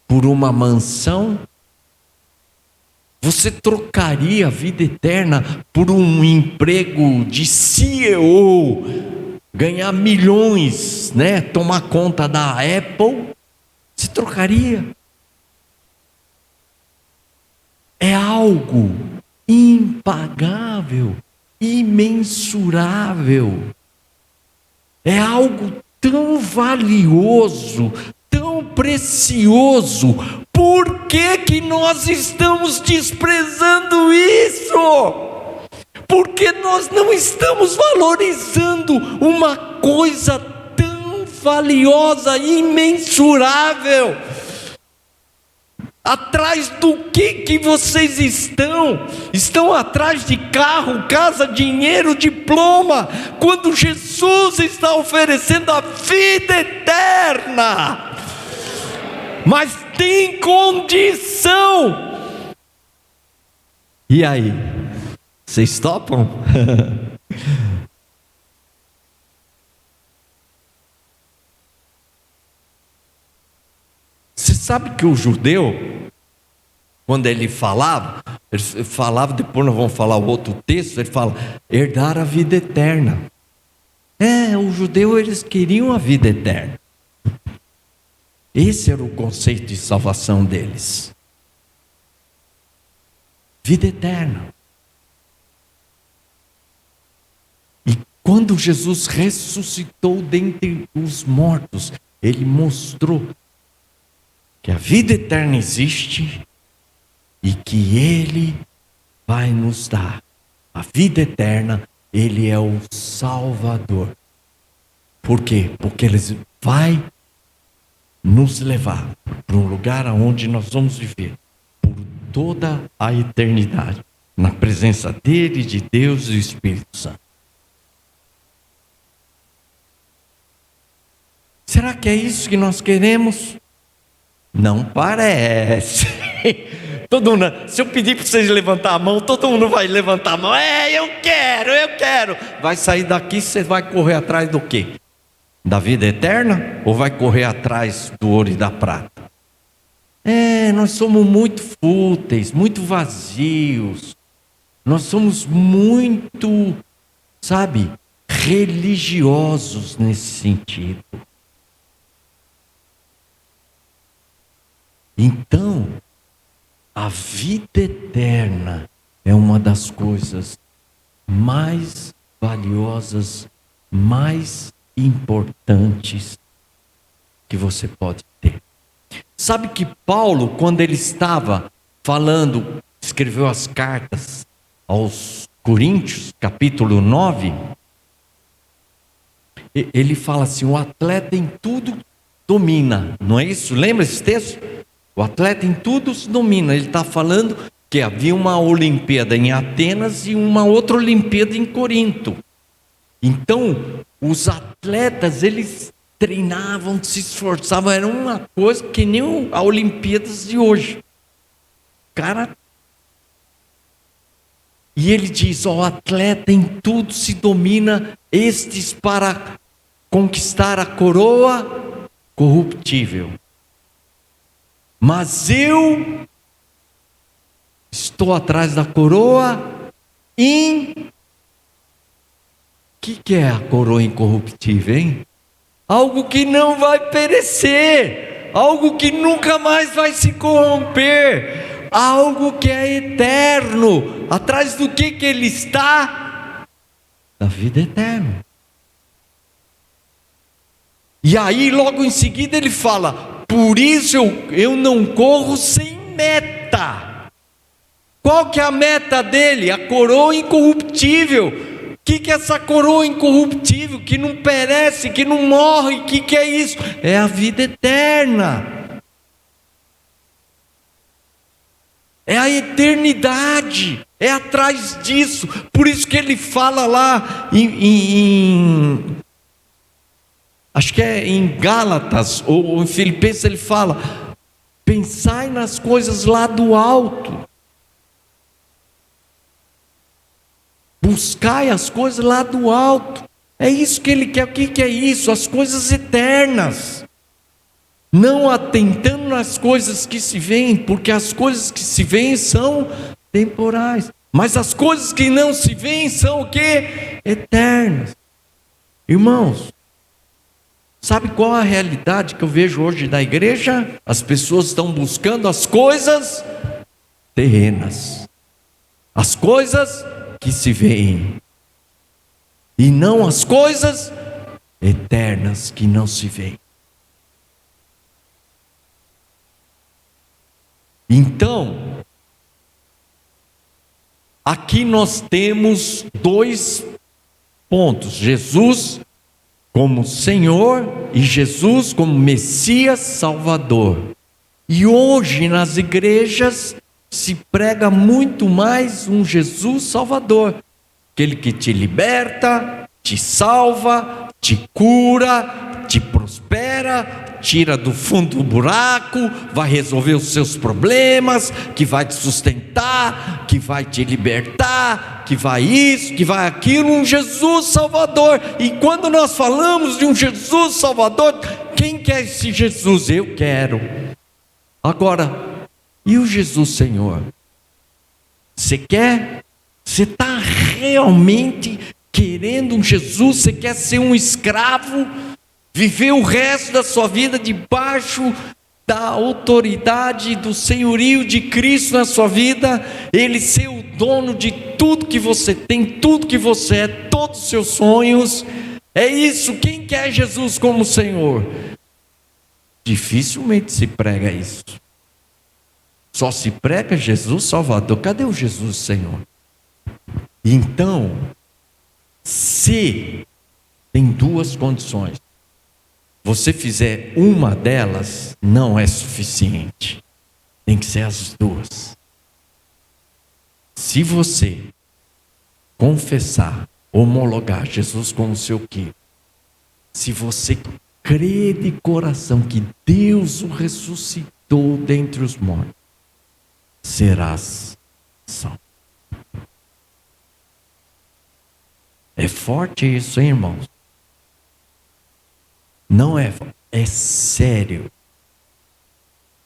por uma mansão? Você trocaria a vida eterna por um emprego de CEO, ganhar milhões, tomar conta da Apple? Você trocaria? É algo impagável, imensurável. É algo tão valioso, tão precioso. Por que nós estamos desprezando isso? Porque nós não estamos valorizando uma coisa tão valiosa, imensurável. Atrás do que vocês estão? Estão atrás de carro, casa, dinheiro, diploma, quando Jesus está oferecendo a vida eterna. Mas tem condição. E aí? Vocês topam? Você sabe que o judeu, quando ele falava, depois nós vamos falar o outro texto, ele fala, herdar a vida eterna. O judeu, eles queriam a vida eterna. Esse era o conceito de salvação deles. Vida eterna. E quando Jesus ressuscitou dentre os mortos, ele mostrou que a vida eterna existe e que Ele vai nos dar a vida eterna. Ele é o Salvador. Por quê? Porque Ele vai nos levar para um lugar onde nós vamos viver por toda a eternidade, na presença dEle, de Deus e do Espírito Santo. Será que é isso que nós queremos? Não parece. Todo mundo, se eu pedir para vocês levantar a mão, todo mundo vai levantar a mão. Eu quero. Vai sair daqui, você vai correr atrás do quê? Da vida eterna? Ou vai correr atrás do ouro e da prata? Nós somos muito fúteis, muito vazios. Nós somos muito, religiosos nesse sentido. Então, a vida eterna é uma das coisas mais valiosas, mais importantes que você pode ter. Sabe que Paulo, quando ele estava falando, escreveu as cartas aos Coríntios, capítulo 9, ele fala assim: o atleta em tudo domina, não é isso? Lembra esse texto? O atleta em tudo se domina. Ele está falando que havia uma Olimpíada em Atenas e uma outra Olimpíada em Corinto. Então, os atletas, eles treinavam, se esforçavam, era uma coisa que nem a Olimpíadas de hoje. Cara, e ele diz: o atleta em tudo se domina, estes para conquistar a coroa corruptível. Mas eu estou atrás da coroa O que é a coroa incorruptível, hein? Algo que não vai perecer, algo que nunca mais vai se corromper, algo que é eterno. Atrás do que ele está? Da vida eterna. E aí logo em seguida ele fala: por isso eu não corro sem meta. Qual que é a meta dele? A coroa incorruptível. O que é essa coroa incorruptível, que não perece, que não morre? O que é isso? É a vida eterna. É a eternidade. É atrás disso. Por isso que ele fala lá acho que é em Gálatas ou em Filipenses, ele fala: pensai nas coisas lá do alto. Buscai as coisas lá do alto. É isso que ele quer. O que é isso? As coisas eternas. Não atentando nas coisas que se veem, porque as coisas que se veem são temporais. Mas as coisas que não se veem são o quê? Eternas. Irmãos, sabe qual a realidade que eu vejo hoje da igreja? As pessoas estão buscando as coisas terrenas. As coisas que se veem, e não as coisas eternas que não se veem. Então, aqui nós temos dois pontos: Jesus como Senhor e Jesus como Messias Salvador. E hoje nas igrejas se prega muito mais um Jesus Salvador, aquele que te liberta, te salva, te cura, te prospera, tira do fundo do buraco, vai resolver os seus problemas, que vai te sustentar, que vai te libertar, que vai isso, que vai aquilo, um Jesus Salvador. E quando nós falamos de um Jesus Salvador, quem quer esse Jesus? Eu quero. Agora, e o Jesus Senhor? Você quer? Você está realmente querendo um Jesus? Você quer ser um escravo? Viver o resto da sua vida debaixo da autoridade, do senhorio de Cristo na sua vida? Ele ser o dono de tudo que você tem, tudo que você é, todos os seus sonhos? É isso. Quem quer Jesus como Senhor? Dificilmente se prega isso. Só se prega Jesus Salvador. Cadê o Jesus Senhor? Então, se tem duas condições, você fizer uma delas, não é suficiente. Tem que ser as duas. Se você confessar, homologar Jesus como seu querido, se você crer de coração que Deus o ressuscitou dentre os mortos, serás salvo. É forte isso, hein, irmãos? Não é, é sério.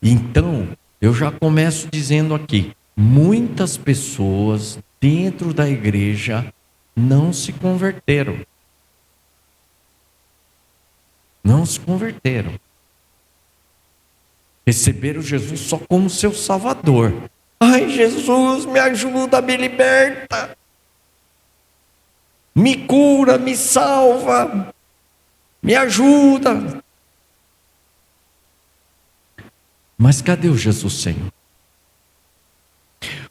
Então, eu já começo dizendo aqui: muitas pessoas dentro da igreja não se converteram. Não se converteram. Receberam Jesus só como seu Salvador. Ai, Jesus, me ajuda, me liberta, me cura, me salva, me ajuda. Mas cadê o Jesus Senhor?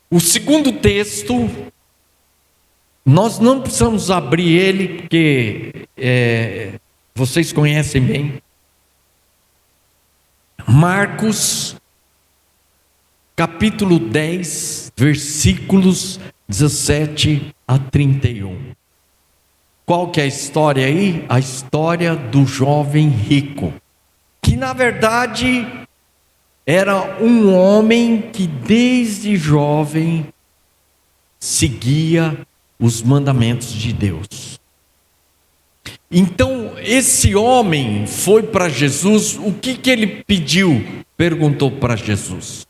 O segundo texto, nós não precisamos abrir ele, porque vocês conhecem bem. Marcos, capítulo 10, versículos 17 a 31. Qual que é a história aí? A história do jovem rico, que na verdade era um homem que desde jovem seguia os mandamentos de Deus. Então esse homem foi para Jesus. O que ele pediu? Perguntou para Jesus.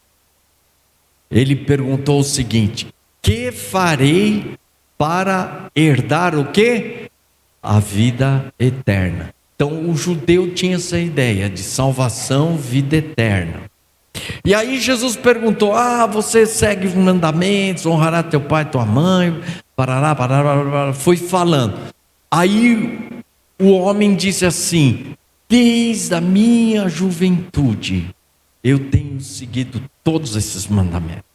Ele perguntou o seguinte: que farei para herdar o quê? A vida eterna. Então o judeu tinha essa ideia de salvação, vida eterna. E aí Jesus perguntou: você segue os mandamentos, honrará teu pai e tua mãe, parará, parará, parará. Foi falando. Aí o homem disse assim: desde a minha juventude eu tenho seguido todos esses mandamentos.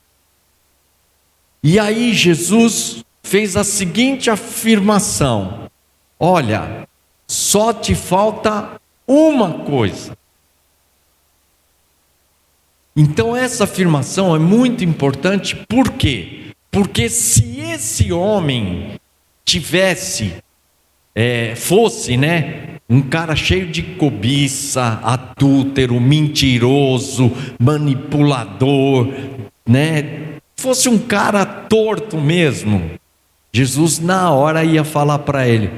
E aí Jesus fez a seguinte afirmação: olha, só te falta uma coisa. Então essa afirmação é muito importante. Por quê? Porque se esse homem fosse, um cara cheio de cobiça, adúltero, mentiroso, manipulador, fosse um cara torto mesmo, Jesus na hora ia falar para ele: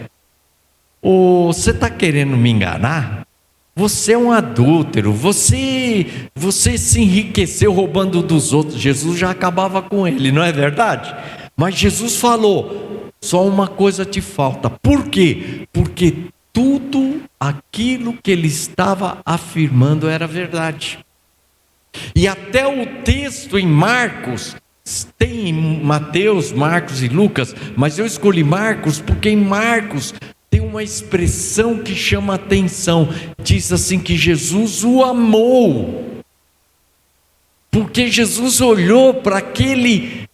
você está querendo me enganar? Você é um adúltero, você se enriqueceu roubando dos outros. Jesus já acabava com ele, não é verdade? Mas Jesus falou: só uma coisa te falta. Por quê? Porque tudo aquilo que ele estava afirmando era verdade. E até o texto em Marcos, tem em Mateus, Marcos e Lucas, mas eu escolhi Marcos porque em Marcos tem uma expressão que chama atenção. Diz assim que Jesus o amou, porque Jesus olhou para aquele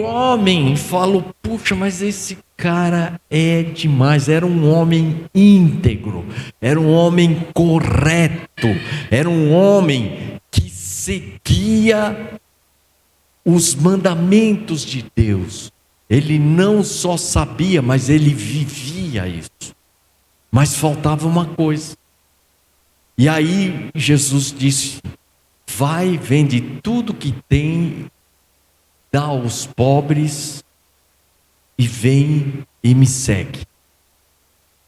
homem e falou: puxa, mas esse cara é demais. Era um homem íntegro, era um homem correto, era um homem que seguia os mandamentos de Deus. Ele não só sabia, mas ele vivia isso. Mas faltava uma coisa. E aí Jesus disse: vai, vende tudo que tem, dá aos pobres e vem e me segue.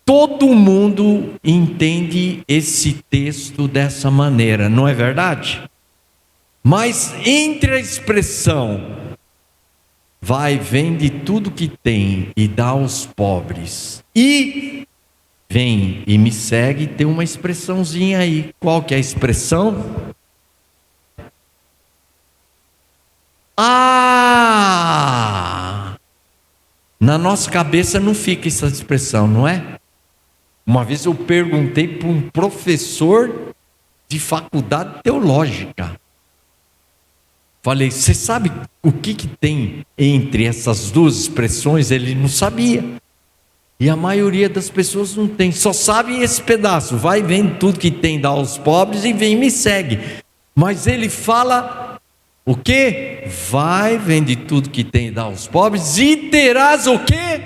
Todo mundo entende esse texto dessa maneira, não é verdade? Mas entre a expressão vai, vende tudo que tem e dá aos pobres, e vem e me segue, tem uma expressãozinha aí. Qual que é a expressão? Na nossa cabeça não fica essa expressão, não é? Uma vez eu perguntei para um professor de faculdade teológica. Falei: você sabe o que tem entre essas duas expressões? Ele não sabia. E a maioria das pessoas não tem, só sabe esse pedaço: vai, vende tudo que tem, dá aos pobres e vem e me segue. Mas ele fala o quê? Vai, vende tudo que tem e dá aos pobres e terás o quê?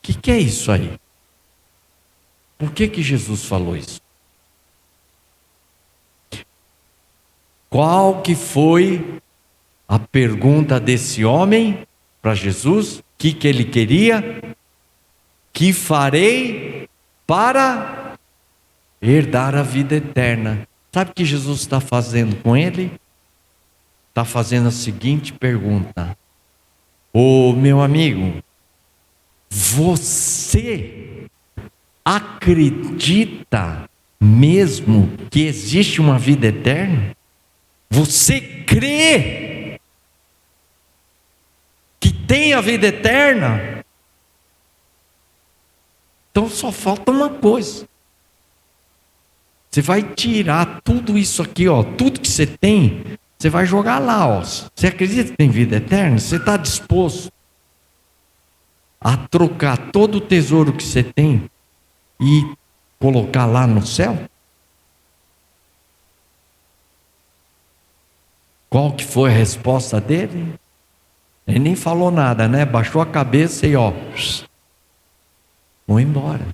O que é isso aí? Por que Jesus falou isso? Qual que foi a pergunta desse homem para Jesus? O que ele queria? Que farei para herdar a vida eterna? Sabe o que Jesus está fazendo com ele? Está fazendo a seguinte pergunta: meu amigo, você acredita mesmo que existe uma vida eterna? Você crê que tem a vida eterna? Então só falta uma coisa. Você vai tirar tudo isso aqui, ó, tudo que você tem, você vai jogar lá, ó. Você acredita que tem vida eterna? Você está disposto a trocar todo o tesouro que você tem e colocar lá no céu? Qual que foi a resposta dele? Ele nem falou nada, né? Baixou a cabeça e ó, vou embora.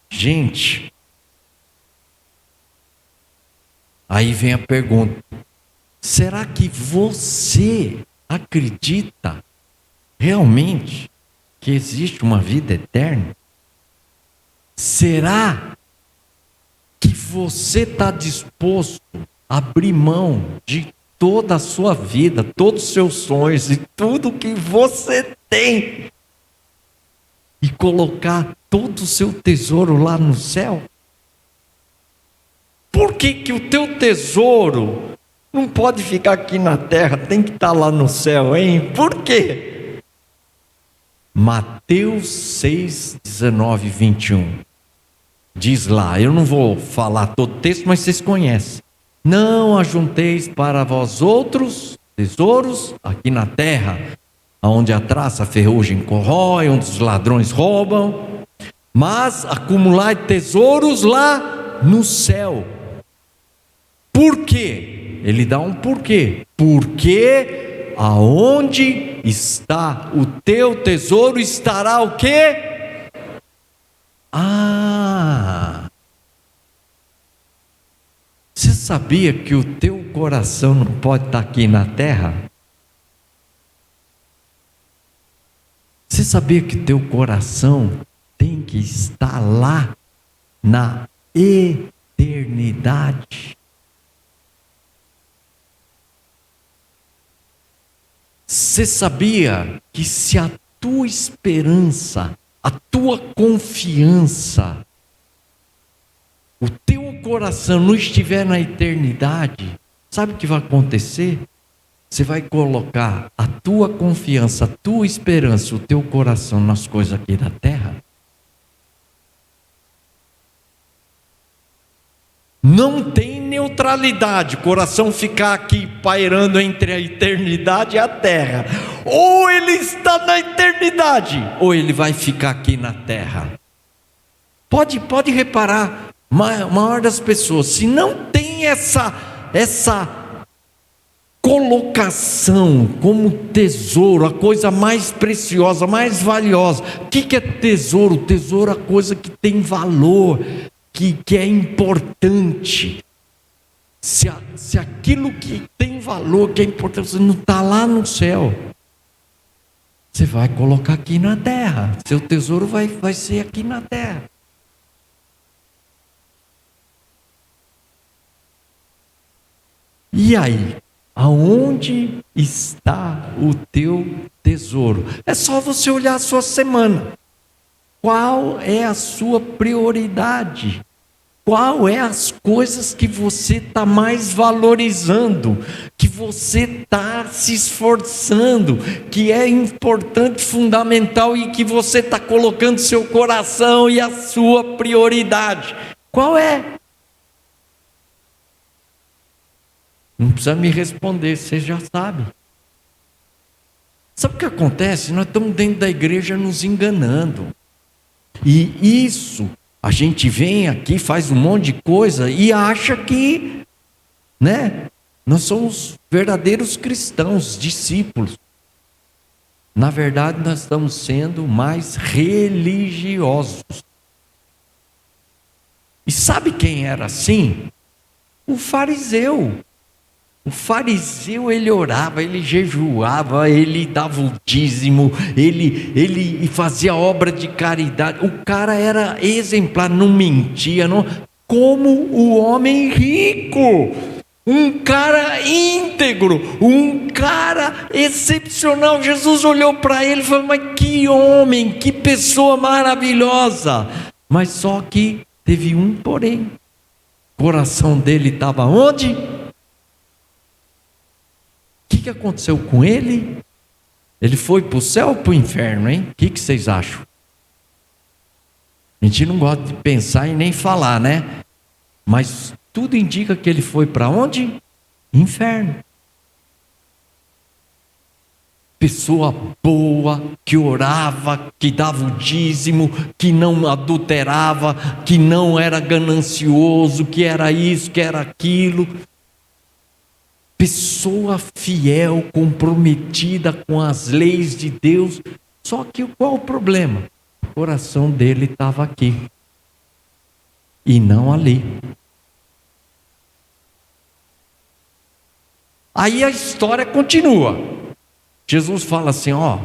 Gente, aí vem a pergunta: será que você acredita realmente que existe uma vida eterna? Será que você está disposto a abrir mão de toda a sua vida, todos os seus sonhos e tudo que você tem e colocar todo o seu tesouro lá no céu? Por que o teu tesouro não pode ficar aqui na terra, tem que estar lá no céu, hein? Por quê? Mateus 6, 19 e 21. Diz lá, eu não vou falar todo o texto, mas vocês conhecem. Não ajunteis para vós outros tesouros aqui na terra, onde a traça, a ferrugem corrói, onde os ladrões roubam, mas acumulai tesouros lá no céu. Por quê? Ele dá um porquê. Porque aonde está o teu tesouro, estará o quê? Você sabia que o teu coração não pode estar aqui na terra? Você sabia que teu coração tem que estar lá na eternidade? Você sabia que se a tua esperança, a tua confiança, o teu coração não estiver na eternidade, sabe o que vai acontecer? Você vai colocar a tua confiança, a tua esperança, o teu coração nas coisas aqui da terra. Não tem neutralidade, coração ficar aqui pairando entre a eternidade e a terra. Ou ele está na eternidade, ou ele vai ficar aqui na terra. Pode reparar, a maior das pessoas, se não tem essa colocação como tesouro, a coisa mais preciosa, mais valiosa. O que é tesouro? Tesouro é a coisa que tem valor, que é importante. Se aquilo que tem valor, que é importante, não está lá no céu, você vai colocar aqui na terra. Seu tesouro vai ser aqui na terra. E aí, aonde está o teu tesouro? É só você olhar a sua semana. Qual é a sua prioridade? Qual é as coisas que você está mais valorizando, que você está se esforçando, que é importante, fundamental e que você está colocando seu coração e a sua prioridade? Qual é? Não precisa me responder, você já sabe. Sabe o que acontece? Nós estamos dentro da igreja nos enganando. E isso, a gente vem aqui, faz um monte de coisa e acha que, nós somos verdadeiros cristãos, discípulos. Na verdade, nós estamos sendo mais religiosos. E sabe quem era assim? O fariseu. O fariseu, ele orava, ele jejuava, ele dava o dízimo, ele fazia obra de caridade. O cara era exemplar, não mentia, não, como o homem rico, um cara íntegro, um cara excepcional. Jesus olhou para ele e falou: mas que homem, que pessoa maravilhosa. Mas só que teve um porém. O coração dele estava onde? O que aconteceu com ele? Ele foi para o céu ou para o inferno, hein? O que vocês acham? A gente não gosta de pensar e nem falar, né? Mas tudo indica que ele foi para onde? Inferno. Pessoa boa, que orava, que dava o dízimo, que não adulterava, que não era ganancioso, que era isso, que era aquilo. Pessoa fiel, comprometida com as leis de Deus. Só que qual o problema? O coração dele estava aqui e não ali. Aí a história continua. Jesus fala assim: ó,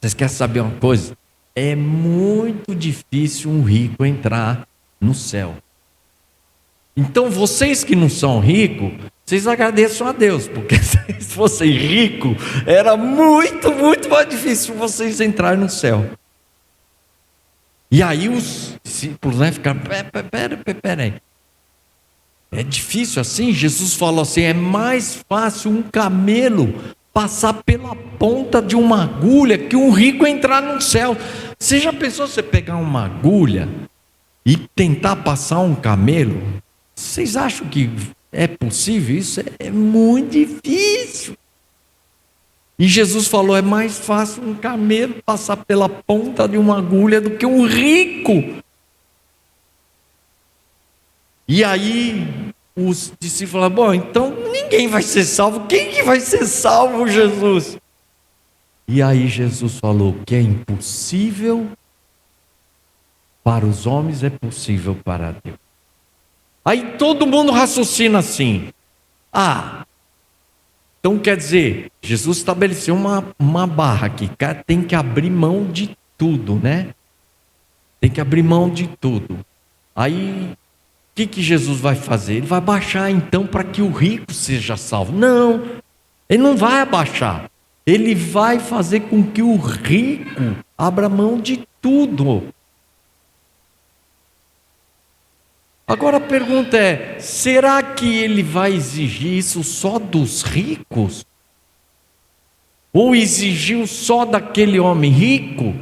vocês querem saber uma coisa? É muito difícil um rico entrar no céu. Então vocês que não são ricos, vocês agradeçam a Deus, porque se fossem ricos, era muito, muito mais difícil vocês entrarem no céu. E aí os discípulos ficaram, peraí. É difícil assim? Jesus falou assim: é mais fácil um camelo passar pela ponta de uma agulha que um rico entrar no céu. Você já pensou você pegar uma agulha e tentar passar um camelo? Vocês acham que é possível isso? É muito difícil. E Jesus falou: é mais fácil um camelo passar pela ponta de uma agulha do que um rico. E aí os discípulos falaram: bom, então ninguém vai ser salvo. Quem que vai ser salvo, Jesus? E aí Jesus falou que é impossível para os homens, é possível para Deus. Aí todo mundo raciocina assim: então quer dizer, Jesus estabeleceu uma barra aqui, cara, tem que abrir mão de tudo, né? Tem que abrir mão de tudo. Aí o que Jesus vai fazer? Ele vai abaixar então para que o rico seja salvo. Não, ele não vai abaixar. Ele vai fazer com que o rico abra mão de tudo. Agora a pergunta é: será que ele vai exigir isso só dos ricos? Ou exigiu só daquele homem rico?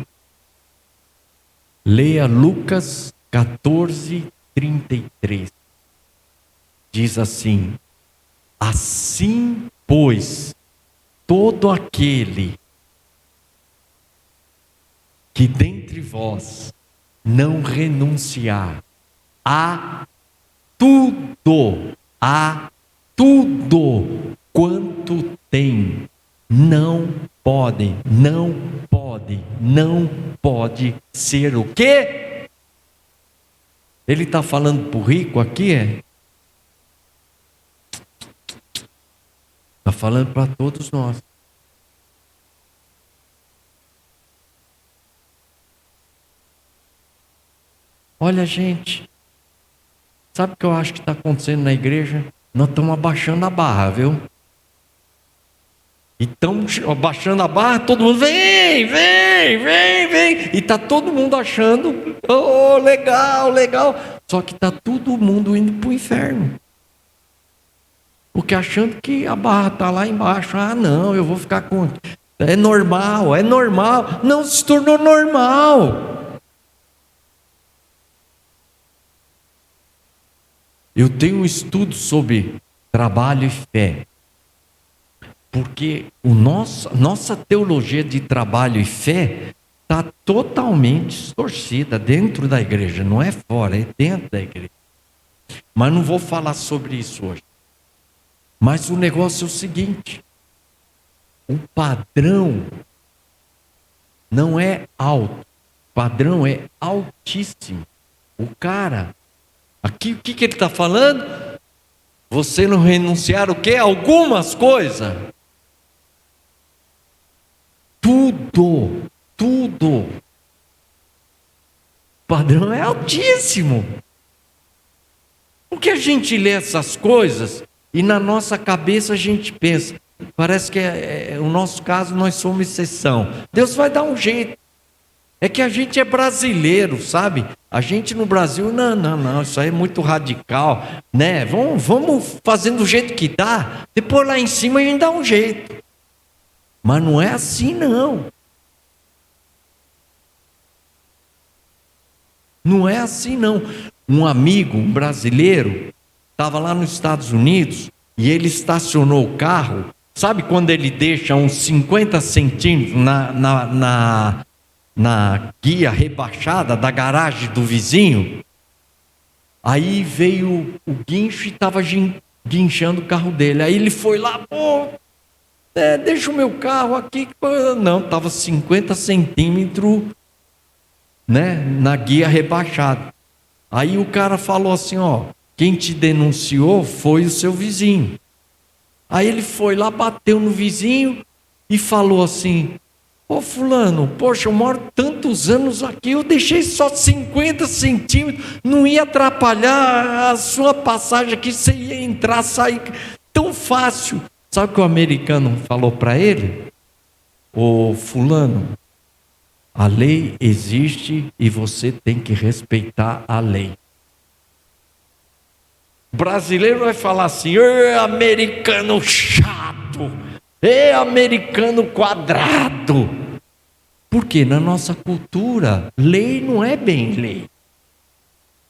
Leia Lucas 14:33. Diz assim: assim, pois, todo aquele que dentre vós não renunciar a tudo quanto tem, não pode ser o quê? Ele está falando para o rico aqui, está falando para todos nós. Olha, gente, sabe o que eu acho que está acontecendo na igreja? Nós estamos abaixando a barra, viu? E estamos abaixando a barra, todo mundo vem. E está todo mundo achando, oh, legal. Só que está todo mundo indo para o inferno. Porque achando que a barra está lá embaixo. Não, eu vou ficar com... É normal. Não, se tornou normal. Eu tenho um estudo sobre trabalho e fé, porque nossa teologia de trabalho e fé está totalmente distorcida dentro da igreja, não é fora, é dentro da igreja. Mas não vou falar sobre isso hoje. Mas o negócio é o seguinte: o padrão não é alto, o padrão é altíssimo. O cara... Aqui o que ele está falando? Você não renunciar o quê? Algumas coisas. Tudo. O padrão é altíssimo. Porque a gente lê essas coisas e na nossa cabeça a gente pensa, parece que o nosso caso nós somos exceção. Deus vai dar um jeito. É que a gente é brasileiro, sabe? A gente no Brasil, não, isso aí é muito radical, né? Vamos fazendo do jeito que dá, depois lá em cima a gente dá um jeito. Mas não é assim, não. Não é assim, não. Um amigo, um brasileiro, estava lá nos Estados Unidos e ele estacionou o carro. Sabe quando ele deixa uns 50 centímetros na guia rebaixada da garagem do vizinho? Aí veio o guincho e estava guinchando o carro dele. Aí ele foi lá, deixa o meu carro aqui. Não, estava 50 centímetros, né, na guia rebaixada. Aí o cara falou assim, quem te denunciou foi o seu vizinho. Aí ele foi lá, bateu no vizinho e falou assim: fulano, poxa, eu moro tantos anos aqui, eu deixei só 50 centímetros, não ia atrapalhar a sua passagem aqui, você ia entrar, sair tão fácil. Sabe o que o americano falou para ele? Fulano, a lei existe e você tem que respeitar a lei. O brasileiro vai falar assim: americano chato, americano quadrado. Porque na nossa cultura, lei não é bem lei,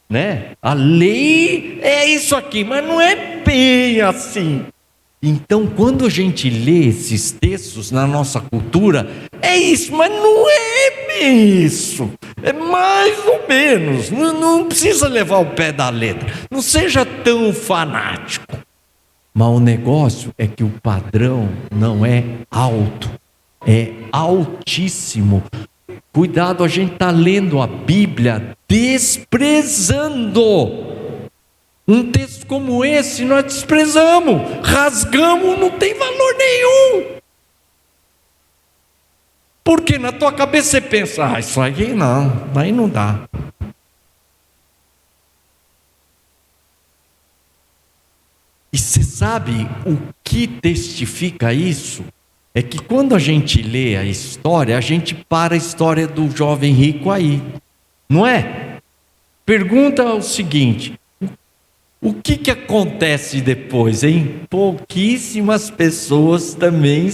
né? A lei é isso aqui, mas não é bem assim. Então, quando a gente lê esses textos na nossa cultura, é isso, mas não é bem isso. É mais ou menos. Não precisa levar o pé da letra. Não seja tão fanático. Mas o negócio é que o padrão não é alto, é altíssimo. Cuidado, a gente está lendo a Bíblia desprezando. Um texto como esse nós desprezamos, rasgamos, não tem valor nenhum. Porque na tua cabeça você pensa: isso aí não, aí não dá. E você sabe o que testifica isso? É que quando a gente lê a história, a gente para a história do jovem rico aí, não é? Pergunta o seguinte: o que acontece depois, hein? Pouquíssimas pessoas também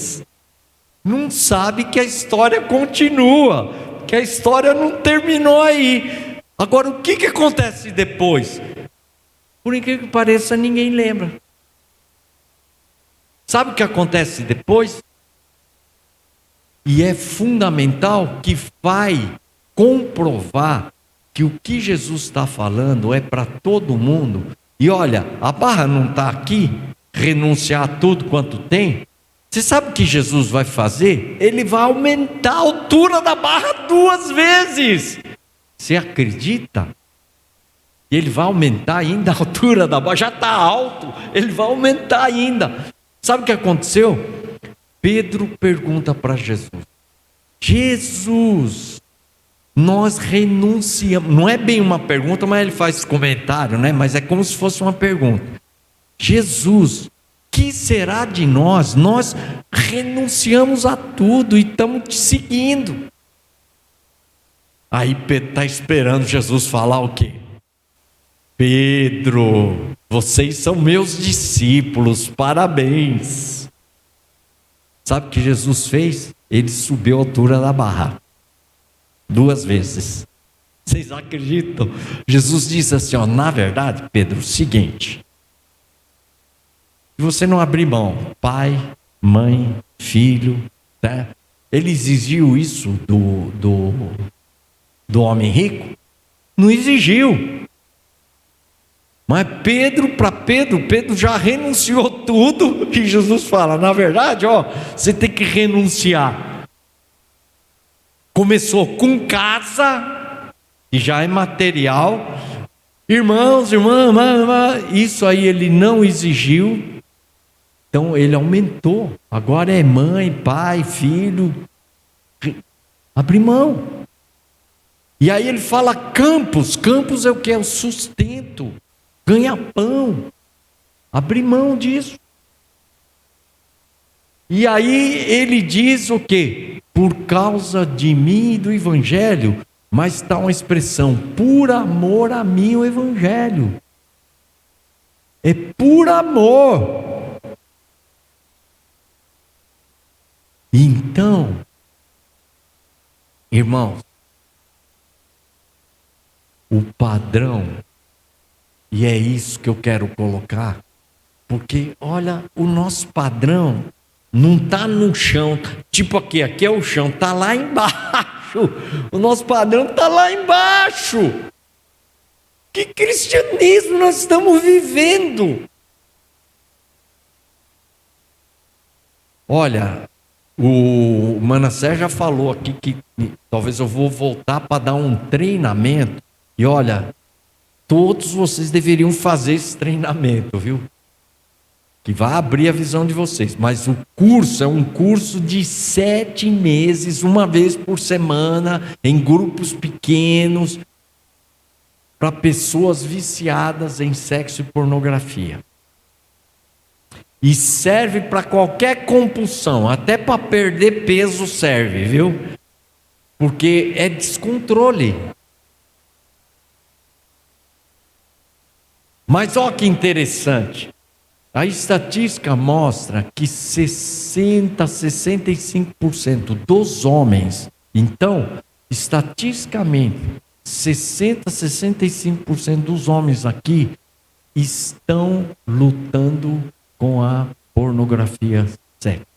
não sabem que a história continua, que a história não terminou aí. Agora, o que acontece depois? Por incrível que pareça, ninguém lembra. Sabe o que acontece depois? E é fundamental, que vai comprovar que o que Jesus está falando é para todo mundo. E olha, a barra não está aqui, renunciar a tudo quanto tem. Você sabe o que Jesus vai fazer? Ele vai aumentar a altura da barra 2 vezes. Você acredita? Ele vai aumentar ainda a altura da barra, já está alto, ele vai aumentar ainda. Sabe o que aconteceu? Pedro pergunta para Jesus: Jesus, nós renunciamos. Não é bem uma pergunta, mas ele faz esse comentário, né? Mas é como se fosse uma pergunta. Jesus, que será de nós? Nós renunciamos a tudo e estamos te seguindo. Aí Pedro está esperando Jesus falar o quê? Pedro, vocês são meus discípulos, parabéns. Sabe o que Jesus fez? Ele subiu a altura da barra 2 vezes. Vocês acreditam? Jesus diz assim, na verdade, Pedro, o seguinte: se você não abrir mão, pai, mãe, filho, né? Ele exigiu isso do homem rico? Não exigiu. Mas Pedro já renunciou tudo, que Jesus fala, na verdade, você tem que renunciar. Começou com casa, que já é material. Irmãos, irmã, isso aí ele não exigiu. Então ele aumentou. Agora é mãe, pai, filho. Abre mão. E aí ele fala campos. Campos é o que? É o sustento. Ganha-pão. Abrir mão disso. E aí ele diz o quê? Por causa de mim e do Evangelho. Mas está uma expressão: por amor a mim o Evangelho. É por amor. Então, irmãos, o padrão, e é isso que eu quero colocar, porque olha, o nosso padrão não está no chão, tipo aqui é o chão, está lá embaixo. O nosso padrão está lá embaixo. Que cristianismo nós estamos vivendo? Olha, o Manassés já falou aqui que talvez eu vou voltar para dar um treinamento. E olha, todos vocês deveriam fazer esse treinamento, viu? Que vai abrir a visão de vocês. Mas o curso é um curso de 7 meses, uma vez por semana, em grupos pequenos, para pessoas viciadas em sexo e pornografia. E serve para qualquer compulsão, até para perder peso serve, viu? Porque é descontrole. Mas olha que interessante. A estatística mostra que 65% dos homens, então, estatisticamente, 65% dos homens aqui estão lutando com a pornografia sexual.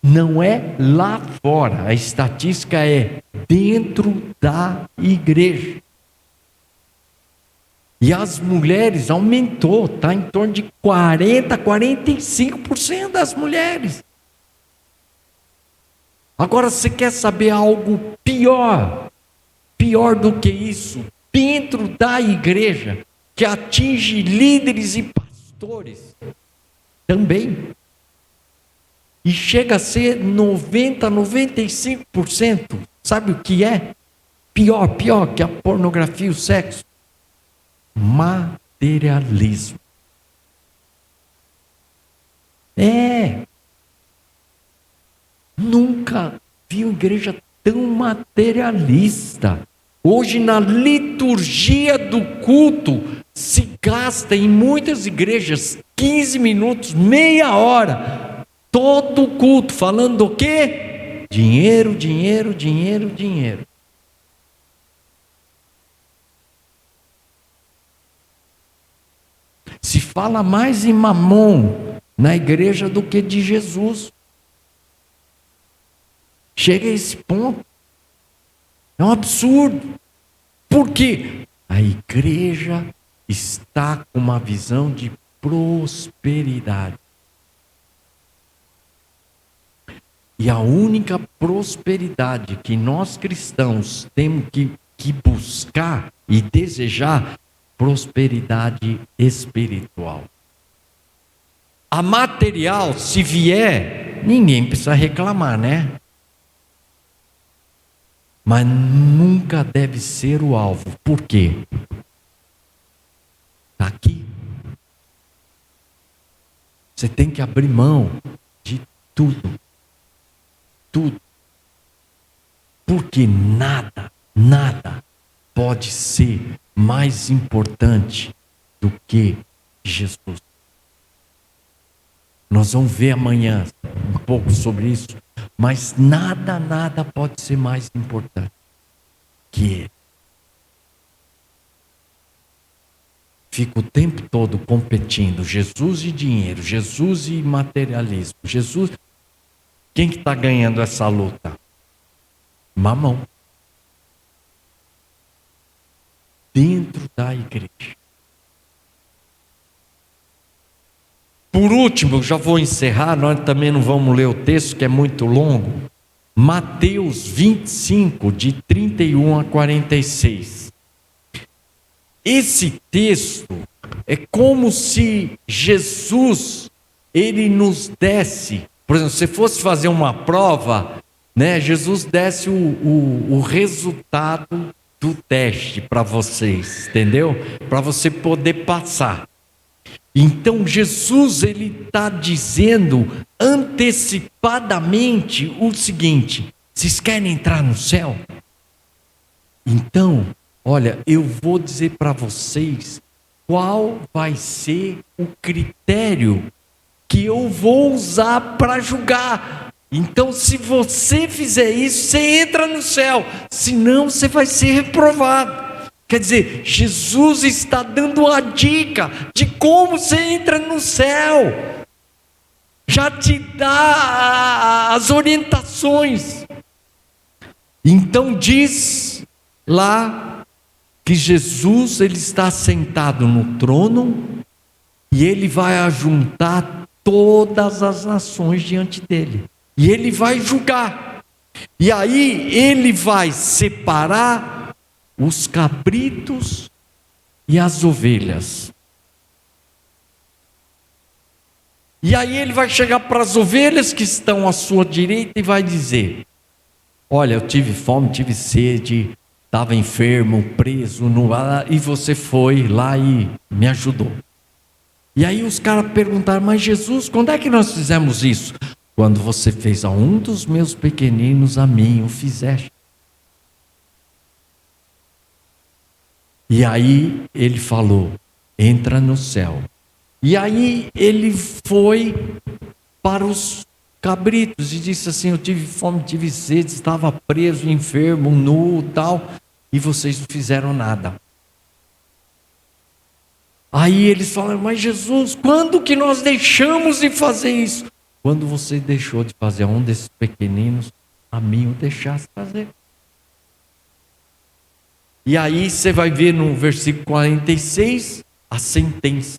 Não é lá fora, a estatística é dentro da igreja. E as mulheres aumentou, está em torno de 45% das mulheres. Agora você quer saber algo pior do que isso, dentro da igreja, que atinge líderes e pastores também. E chega a ser 95%. Sabe o que é? Pior que a pornografia e o sexo. Materialismo. Nunca vi uma igreja tão materialista. Hoje, na liturgia do culto, se gasta em muitas igrejas 15 minutos, meia hora, todo o culto, falando do quê? Dinheiro, dinheiro, dinheiro, dinheiro. Se fala mais em mamon na igreja do que de Jesus. Chega a esse ponto. É um absurdo. Por quê? A igreja está com uma visão de prosperidade. E a única prosperidade que nós cristãos temos que buscar e desejar, prosperidade espiritual. A material, se vier, ninguém precisa reclamar, né? Mas nunca deve ser o alvo. Por quê? Está aqui. Você tem que abrir mão de tudo. Tudo. Porque nada pode ser mais importante do que Jesus. Nós vamos ver amanhã um pouco sobre isso, mas nada pode ser mais importante que Ele. Fica o tempo todo competindo, Jesus e dinheiro, Jesus e materialismo, Jesus. Quem que está ganhando essa luta? Mamão. Dentro da igreja. Por último, já vou encerrar, nós também não vamos ler o texto que é muito longo. Mateus 25, de 31 a 46. Esse texto é como se Jesus, ele nos desse, por exemplo, se fosse fazer uma prova, né, Jesus desse o resultado do teste para vocês, entendeu? Para você poder passar. Então Jesus, ele está dizendo antecipadamente o seguinte: vocês querem entrar no céu? Então, olha, eu vou dizer para vocês qual vai ser o critério que eu vou usar para julgar. Então, se você fizer isso, você entra no céu, senão você vai ser reprovado. Quer dizer, Jesus está dando uma dica de como você entra no céu, já te dá as orientações. Então diz lá que Jesus, ele está sentado no trono e ele vai ajuntar todas as nações diante dele. E ele vai julgar. E aí ele vai separar os cabritos e as ovelhas. E aí ele vai chegar para as ovelhas que estão à sua direita e vai dizer: olha, eu tive fome, tive sede, estava enfermo, preso, e você foi lá e me ajudou. E aí os caras perguntaram: mas Jesus, quando é que nós fizemos isso? Quando você fez a um dos meus pequeninos, a mim o fizeste. E aí ele falou: entra no céu. E aí ele foi para os cabritos e disse assim: eu tive fome, tive sede, estava preso, enfermo, nu, tal, e vocês não fizeram nada. Aí eles falaram: mas Jesus, quando que nós deixamos de fazer isso? Quando você deixou de fazer a um desses pequeninos, a mim o deixasse fazer. E aí você vai ver no versículo 46 a sentença.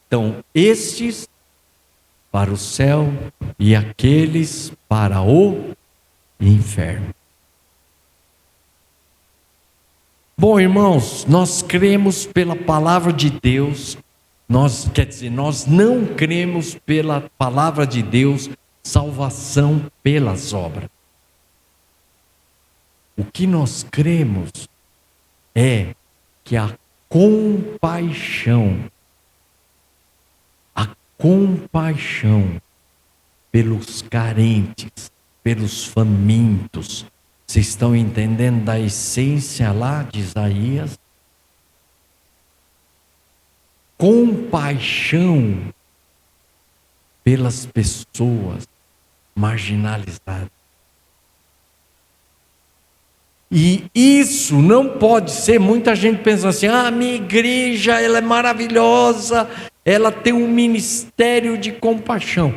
Então, estes para o céu e aqueles para o inferno. Bom, irmãos, nós cremos pela palavra de Deus, nós não cremos pela palavra de Deus, salvação pelas obras. O que nós cremos é que a compaixão pelos carentes, pelos famintos. Vocês estão entendendo da essência lá de Isaías? Compaixão pelas pessoas marginalizadas. E isso não pode ser, muita gente pensa assim: a minha igreja, ela é maravilhosa, ela tem um ministério de compaixão.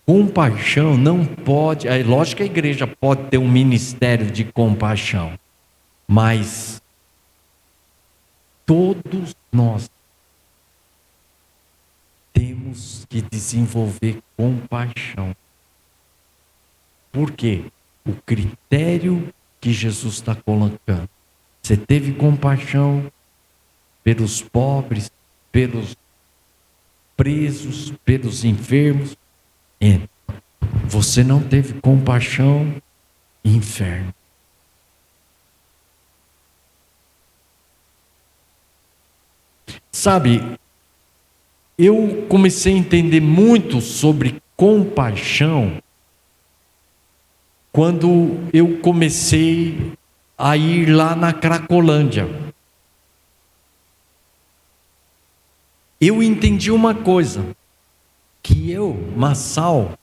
Compaixão não pode, é lógico que a igreja pode ter um ministério de compaixão, mas todos nós temos que desenvolver compaixão. Por quê? O critério que Jesus está colocando. Você teve compaixão pelos pobres, pelos presos, pelos enfermos. Você não teve compaixão, inferno. Sabe, eu comecei a entender muito sobre compaixão quando eu comecei a ir lá na Cracolândia. Eu entendi uma coisa, que eu, Massal,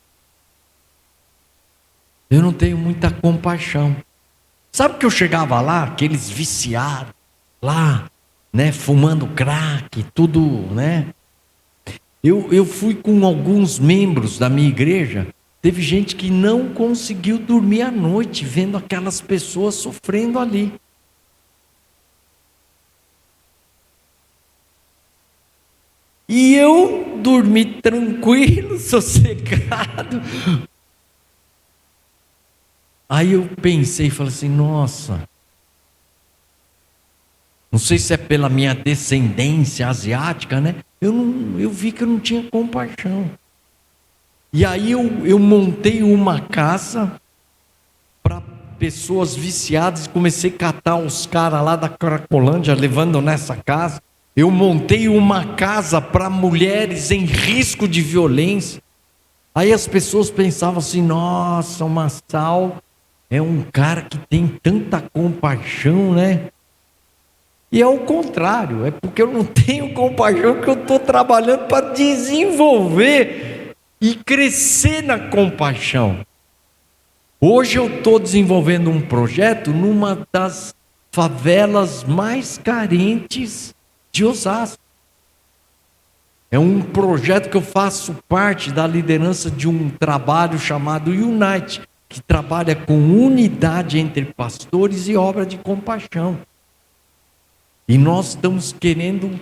eu não tenho muita compaixão. Sabe que eu chegava lá, aqueles viciados, lá, né, fumando crack, tudo, né? Eu fui com alguns membros da minha igreja, teve gente que não conseguiu dormir à noite, vendo aquelas pessoas sofrendo ali. E eu dormi tranquilo, sossegado. Aí eu pensei, falei assim: nossa, não sei se é pela minha descendência asiática, né? Eu vi que eu não tinha compaixão. E aí eu montei uma casa para pessoas viciadas e comecei a catar os caras lá da Cracolândia, levando nessa casa. Eu montei uma casa para mulheres em risco de violência. Aí as pessoas pensavam assim: nossa, o Massal é um cara que tem tanta compaixão, né? E é o contrário, é porque eu não tenho compaixão que eu estou trabalhando para desenvolver e crescer na compaixão. Hoje eu estou desenvolvendo um projeto numa das favelas mais carentes de Osasco. É um projeto que eu faço parte da liderança de um trabalho chamado Unite, que trabalha com unidade entre pastores e obra de compaixão. E nós estamos querendo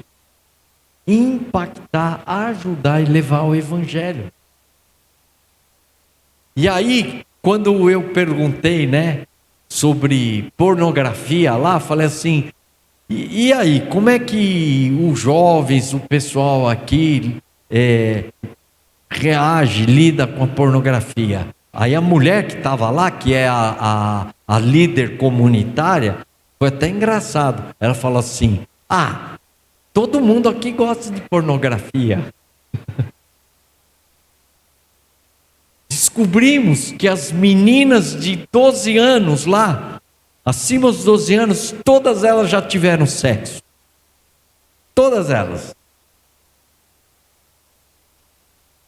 impactar, ajudar e levar o Evangelho. E aí, quando eu perguntei, sobre pornografia lá, falei assim, e aí, como é que os jovens, o pessoal aqui reage, lida com a pornografia? Aí a mulher que estava lá, que é a líder comunitária, foi até engraçado. Ela falou assim, todo mundo aqui gosta de pornografia. Descobrimos que as meninas de 12 anos lá, acima dos 12 anos, todas elas já tiveram sexo. Todas elas.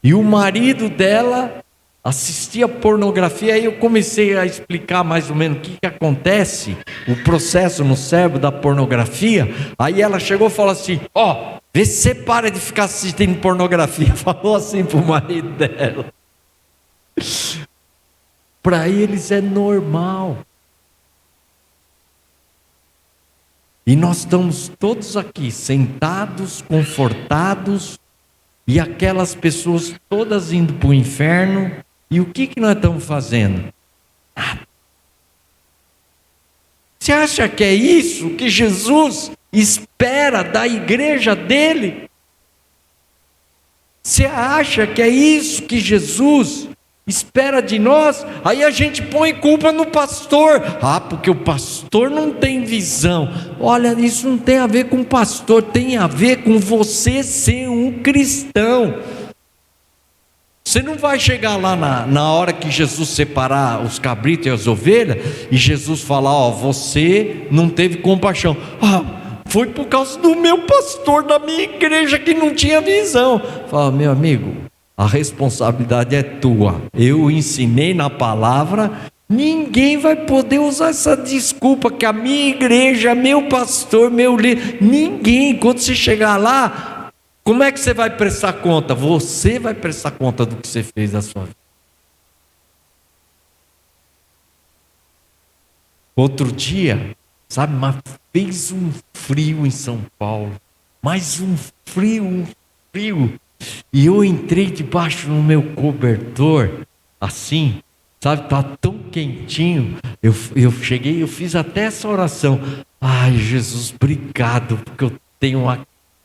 E o marido dela assistia pornografia. Aí eu comecei a explicar mais ou menos o que acontece, o processo no cérebro da pornografia. Aí ela chegou e falou assim, vê se você para de ficar assistindo pornografia. Falou assim pro marido dela. Para eles é normal. E nós estamos todos aqui sentados, confortados, e aquelas pessoas todas indo para o inferno. E o que nós estamos fazendo? Você acha que é isso que Jesus espera da igreja dele? Você acha que é isso que Jesus espera de nós? Aí a gente põe culpa no pastor. Porque o pastor não tem visão. Olha, isso não tem a ver com o pastor, tem a ver com você ser um cristão. Você não vai chegar lá na hora que Jesus separar os cabritos e as ovelhas, e Jesus falar, você não teve compaixão. Foi por causa do meu pastor da minha igreja que não tinha visão. Fala, meu amigo, a responsabilidade é tua. Eu ensinei na palavra, ninguém vai poder usar essa desculpa que a minha igreja, meu pastor, meu líder, ninguém. Quando você chegar lá, como é que você vai prestar conta? Você vai prestar conta do que você fez da sua vida. Outro dia, sabe, mas fez um frio em São Paulo, mas um frio. E eu entrei debaixo do meu cobertor, assim, sabe, tá tão quentinho. Eu cheguei, eu fiz até essa oração. Jesus, obrigado, porque eu tenho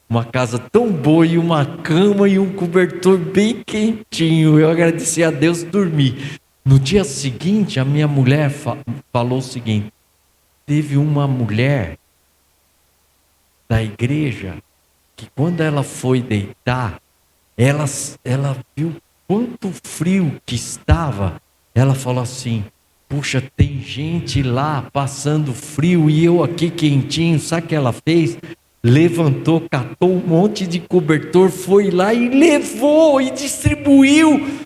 uma casa tão boa e uma cama e um cobertor bem quentinho. Eu agradeci a Deus e dormi. No dia seguinte, a minha mulher falou o seguinte: teve uma mulher da igreja que quando ela foi deitar, ela viu quanto frio que estava. Ela falou assim: puxa, tem gente lá passando frio e eu aqui quentinho. Sabe o que ela fez? Levantou, catou um monte de cobertor, foi lá e levou e distribuiu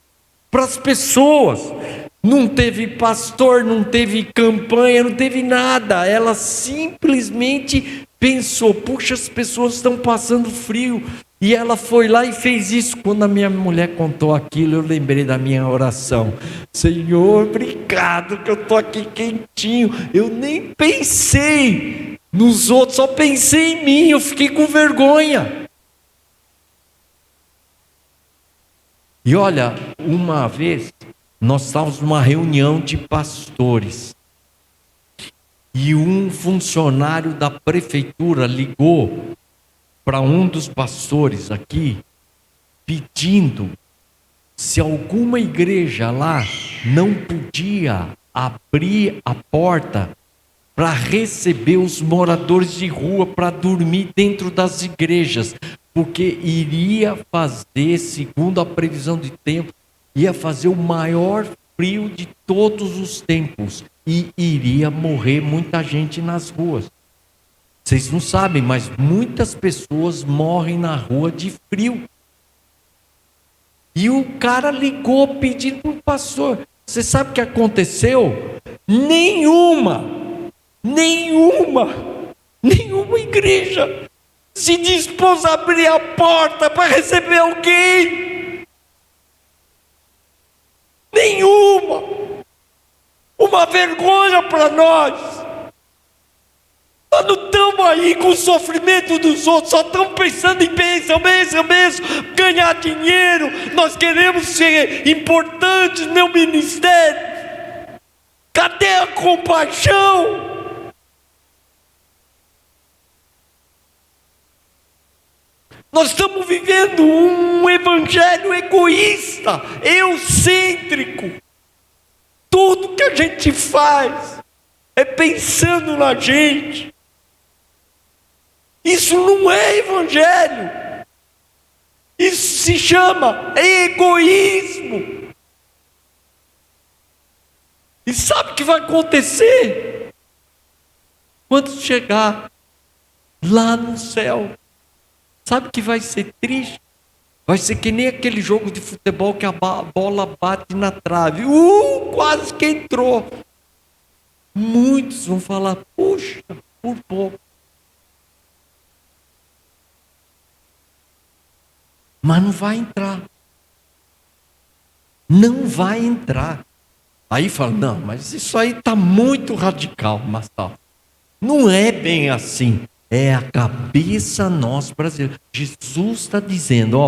para as pessoas. Não teve pastor, não teve campanha, não teve nada. Ela simplesmente pensou: puxa, as pessoas estão passando frio. E ela foi lá e fez isso. Quando a minha mulher contou aquilo, eu lembrei da minha oração: Senhor, obrigado que eu estou aqui quentinho. Eu nem pensei nos outros, só pensei em mim. Eu fiquei com vergonha. E olha, uma vez nós estávamos numa reunião de pastores e um funcionário da prefeitura ligou para um dos pastores aqui, pedindo se alguma igreja lá não podia abrir a porta para receber os moradores de rua para dormir dentro das igrejas, porque iria fazer, segundo a previsão de tempo, ia fazer o maior frio de todos os tempos e iria morrer muita gente nas ruas. Vocês não sabem, mas muitas pessoas morrem na rua de frio. E o cara ligou pedindo para o pastor. Você sabe o que aconteceu? Nenhuma igreja se dispôs a abrir a porta para receber alguém. Nenhuma. Uma vergonha para nós. Nós não estamos aí com o sofrimento dos outros, só estamos pensando em bênção, ganhar dinheiro. Nós queremos ser importantes no ministério. Cadê a compaixão? Nós estamos vivendo um evangelho egoísta, eucêntrico. Tudo que a gente faz é pensando na gente. Isso não é evangelho. Isso se chama egoísmo. E sabe o que vai acontecer? Quando chegar lá no céu, sabe que vai ser triste? Vai ser que nem aquele jogo de futebol que a bola bate na trave. Quase que entrou. Muitos vão falar, puxa, por pouco. Mas não vai entrar. Não vai entrar. Aí fala, não, mas isso aí está muito radical, Mastal. Não é bem assim. É a cabeça nossa brasileira. Jesus está dizendo,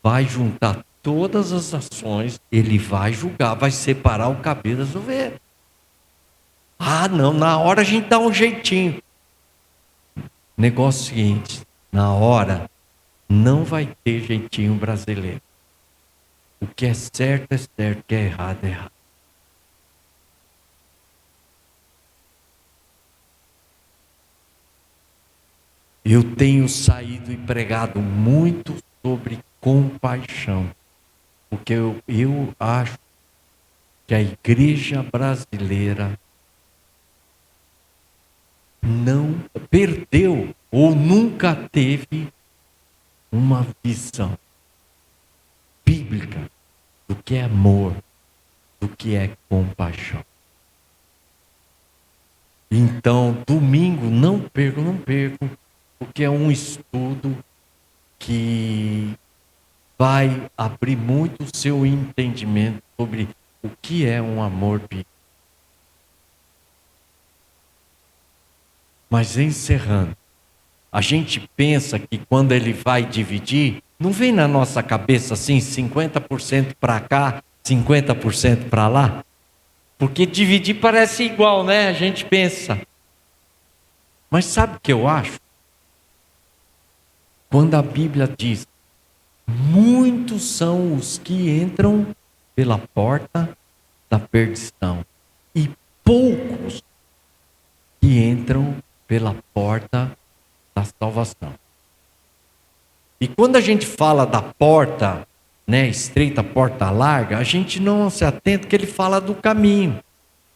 vai juntar todas as nações, ele vai julgar, vai separar o cabelo das ovelhas. Não, na hora a gente dá um jeitinho. Negócio seguinte, na hora não vai ter jeitinho brasileiro. O que é certo é certo, o que é errado é errado. Eu tenho saído e pregado muito sobre compaixão, porque eu acho que a igreja brasileira não perdeu ou nunca teve uma visão bíblica do que é amor, do que é compaixão. Então, domingo, não perco, porque é um estudo que vai abrir muito o seu entendimento sobre o que é um amor bíblico. Mas encerrando, a gente pensa que quando ele vai dividir, não vem na nossa cabeça assim, 50% para cá, 50% para lá? Porque dividir parece igual, né? A gente pensa. Mas sabe o que eu acho? Quando a Bíblia diz, muitos são os que entram pela porta da perdição, e poucos que entram pela porta da salvação. E quando a gente fala da porta, né, estreita, porta larga, a gente não se atenta que ele fala do caminho,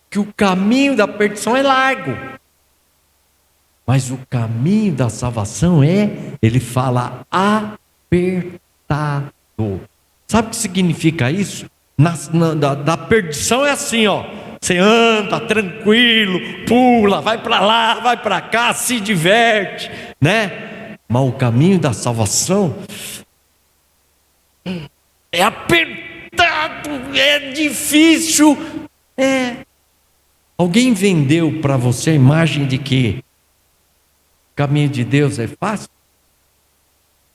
que o caminho da perdição é largo. Mas o caminho da salvação ele fala apertado. Sabe o que significa isso? Da perdição é assim, você anda tranquilo, pula, vai para lá, vai para cá, se diverte, né? Mas o caminho da salvação é apertado, é difícil. Alguém vendeu para você a imagem de que o caminho de Deus é fácil?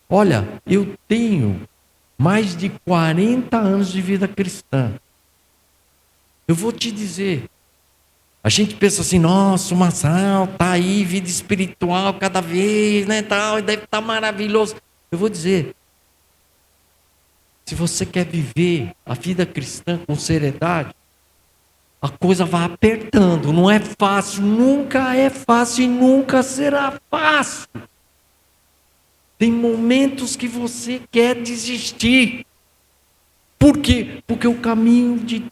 Olha, eu tenho mais de 40 anos de vida cristã. Eu vou te dizer, a gente pensa assim, nossa, o Massal está aí, vida espiritual cada vez, né, tal, deve estar maravilhoso. Eu vou dizer, se você quer viver a vida cristã com seriedade, a coisa vai apertando, não é fácil, nunca é fácil e nunca será fácil. Tem momentos que você quer desistir. Por quê? Porque o caminho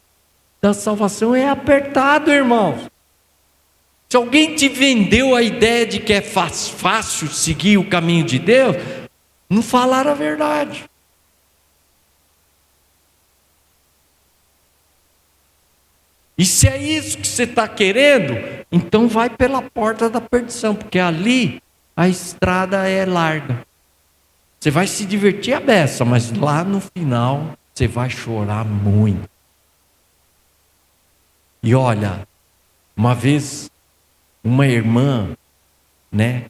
da salvação é apertado, irmãos. Se alguém te vendeu a ideia de que é fácil seguir o caminho de Deus, não falaram a verdade. E se é isso que você está querendo, então vai pela porta da perdição, porque ali a estrada é larga. Você vai se divertir a beça, mas lá no final você vai chorar muito. E olha, uma vez uma irmã,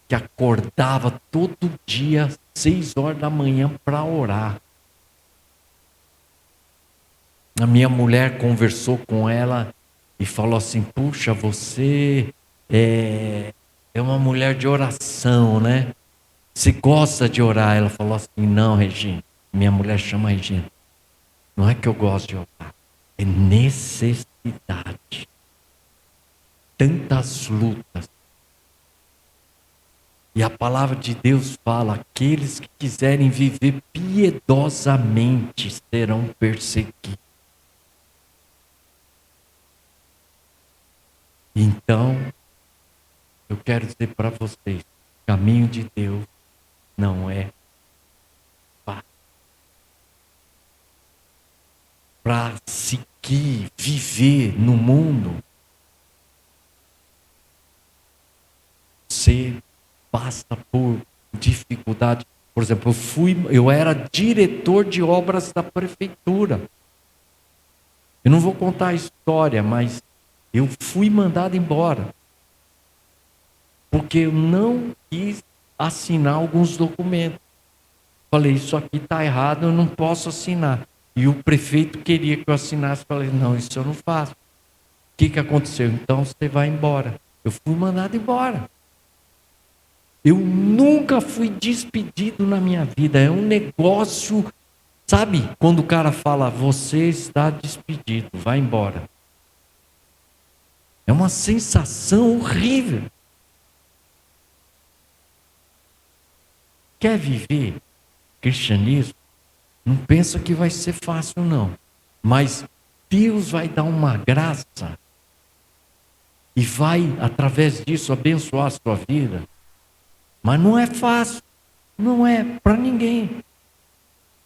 que acordava todo dia 6 horas da manhã para orar. A minha mulher conversou com ela e falou assim: puxa, você é uma mulher de oração, né? Você gosta de orar? Ela falou assim: não, Regina. Minha mulher chama Regina. Não é que eu gosto de orar, é necessidade. Tantas lutas. E a palavra de Deus fala: aqueles que quiserem viver piedosamente serão perseguidos. Então, eu quero dizer para vocês: o caminho de Deus não é fácil. Para seguir, viver no mundo, você passa por dificuldade. Por exemplo, eu era diretor de obras da prefeitura. Eu não vou contar a história, mas eu fui mandado embora. Porque eu não quis assinar alguns documentos. Falei: isso aqui está errado, eu não posso assinar. E o prefeito queria que eu assinasse. Falei: não, isso eu não faço. O que aconteceu? Então você vai embora. Eu fui mandado embora. Eu nunca fui despedido na minha vida. É um negócio, sabe? Quando o cara fala: você está despedido, vai embora. É uma sensação horrível. Quer viver cristianismo? Não pensa que vai ser fácil, não. Mas Deus vai dar uma graça e vai, através disso, abençoar a sua vida. Mas não é fácil. Não é para ninguém.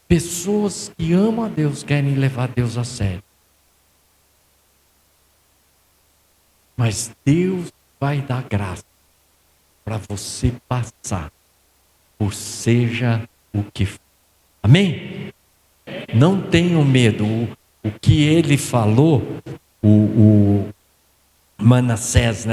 Pessoas que amam a Deus querem levar Deus a sério. Mas Deus vai dar graça para você passar por seja o que for. Amém? Não tenham medo. O que ele falou, o Manassés,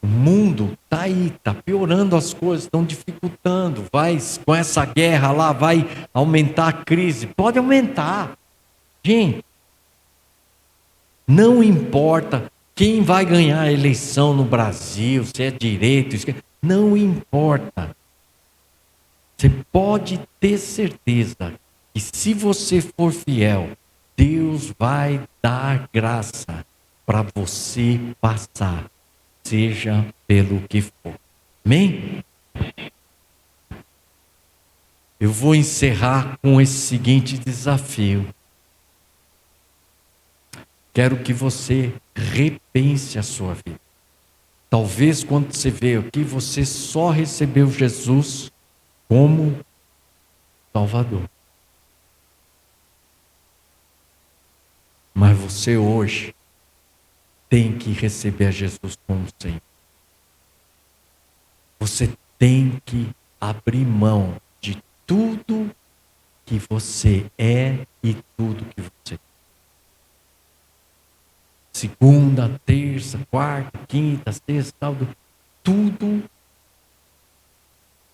O mundo está aí, está piorando as coisas, estão dificultando. Vai, com essa guerra lá, vai aumentar a crise. Pode aumentar. Gente, não importa quem vai ganhar a eleição no Brasil, se é direito, esquerda, não importa. Você pode ter certeza que se você for fiel, Deus vai dar graça para você passar, seja pelo que for. Amém? Eu vou encerrar com esse seguinte desafio. Quero que você repense a sua vida. Talvez quando você veio aqui, você só recebeu Jesus como Salvador. Mas você hoje tem que receber a Jesus como Senhor. Você tem que abrir mão de tudo que você é e tudo que você é. Segunda, terça, quarta, quinta, sexta, sábado, tudo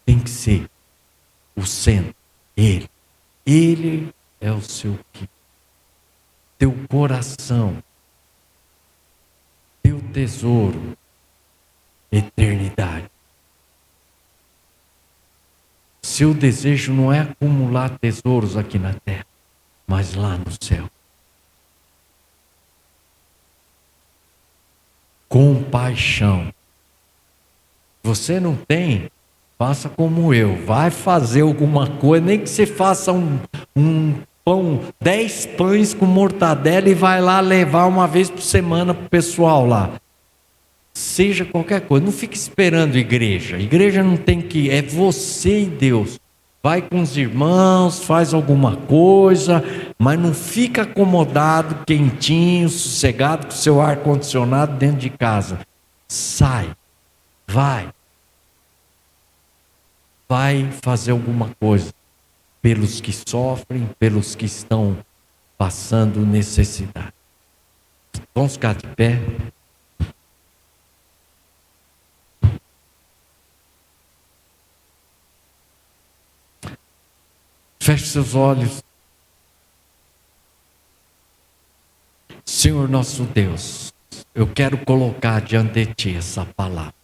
tem que ser o centro. Ele. Ele é o seu que. Teu coração. Teu tesouro. Eternidade. Seu desejo não é acumular tesouros aqui na terra, mas lá no céu. Compaixão. Você não tem? Faça como eu. Vai fazer alguma coisa, nem que você faça um pão, 10 pães com mortadela e vai lá levar uma vez por semana para o pessoal lá. Seja qualquer coisa, não fique esperando igreja. Igreja não tem que, é você e Deus. Vai com os irmãos, faz alguma coisa, mas não fica acomodado, quentinho, sossegado, com seu ar condicionado dentro de casa. Sai, vai fazer alguma coisa pelos que sofrem, pelos que estão passando necessidade. Vamos ficar de pé. Feche seus olhos. Senhor nosso Deus, eu quero colocar diante de Ti essa palavra.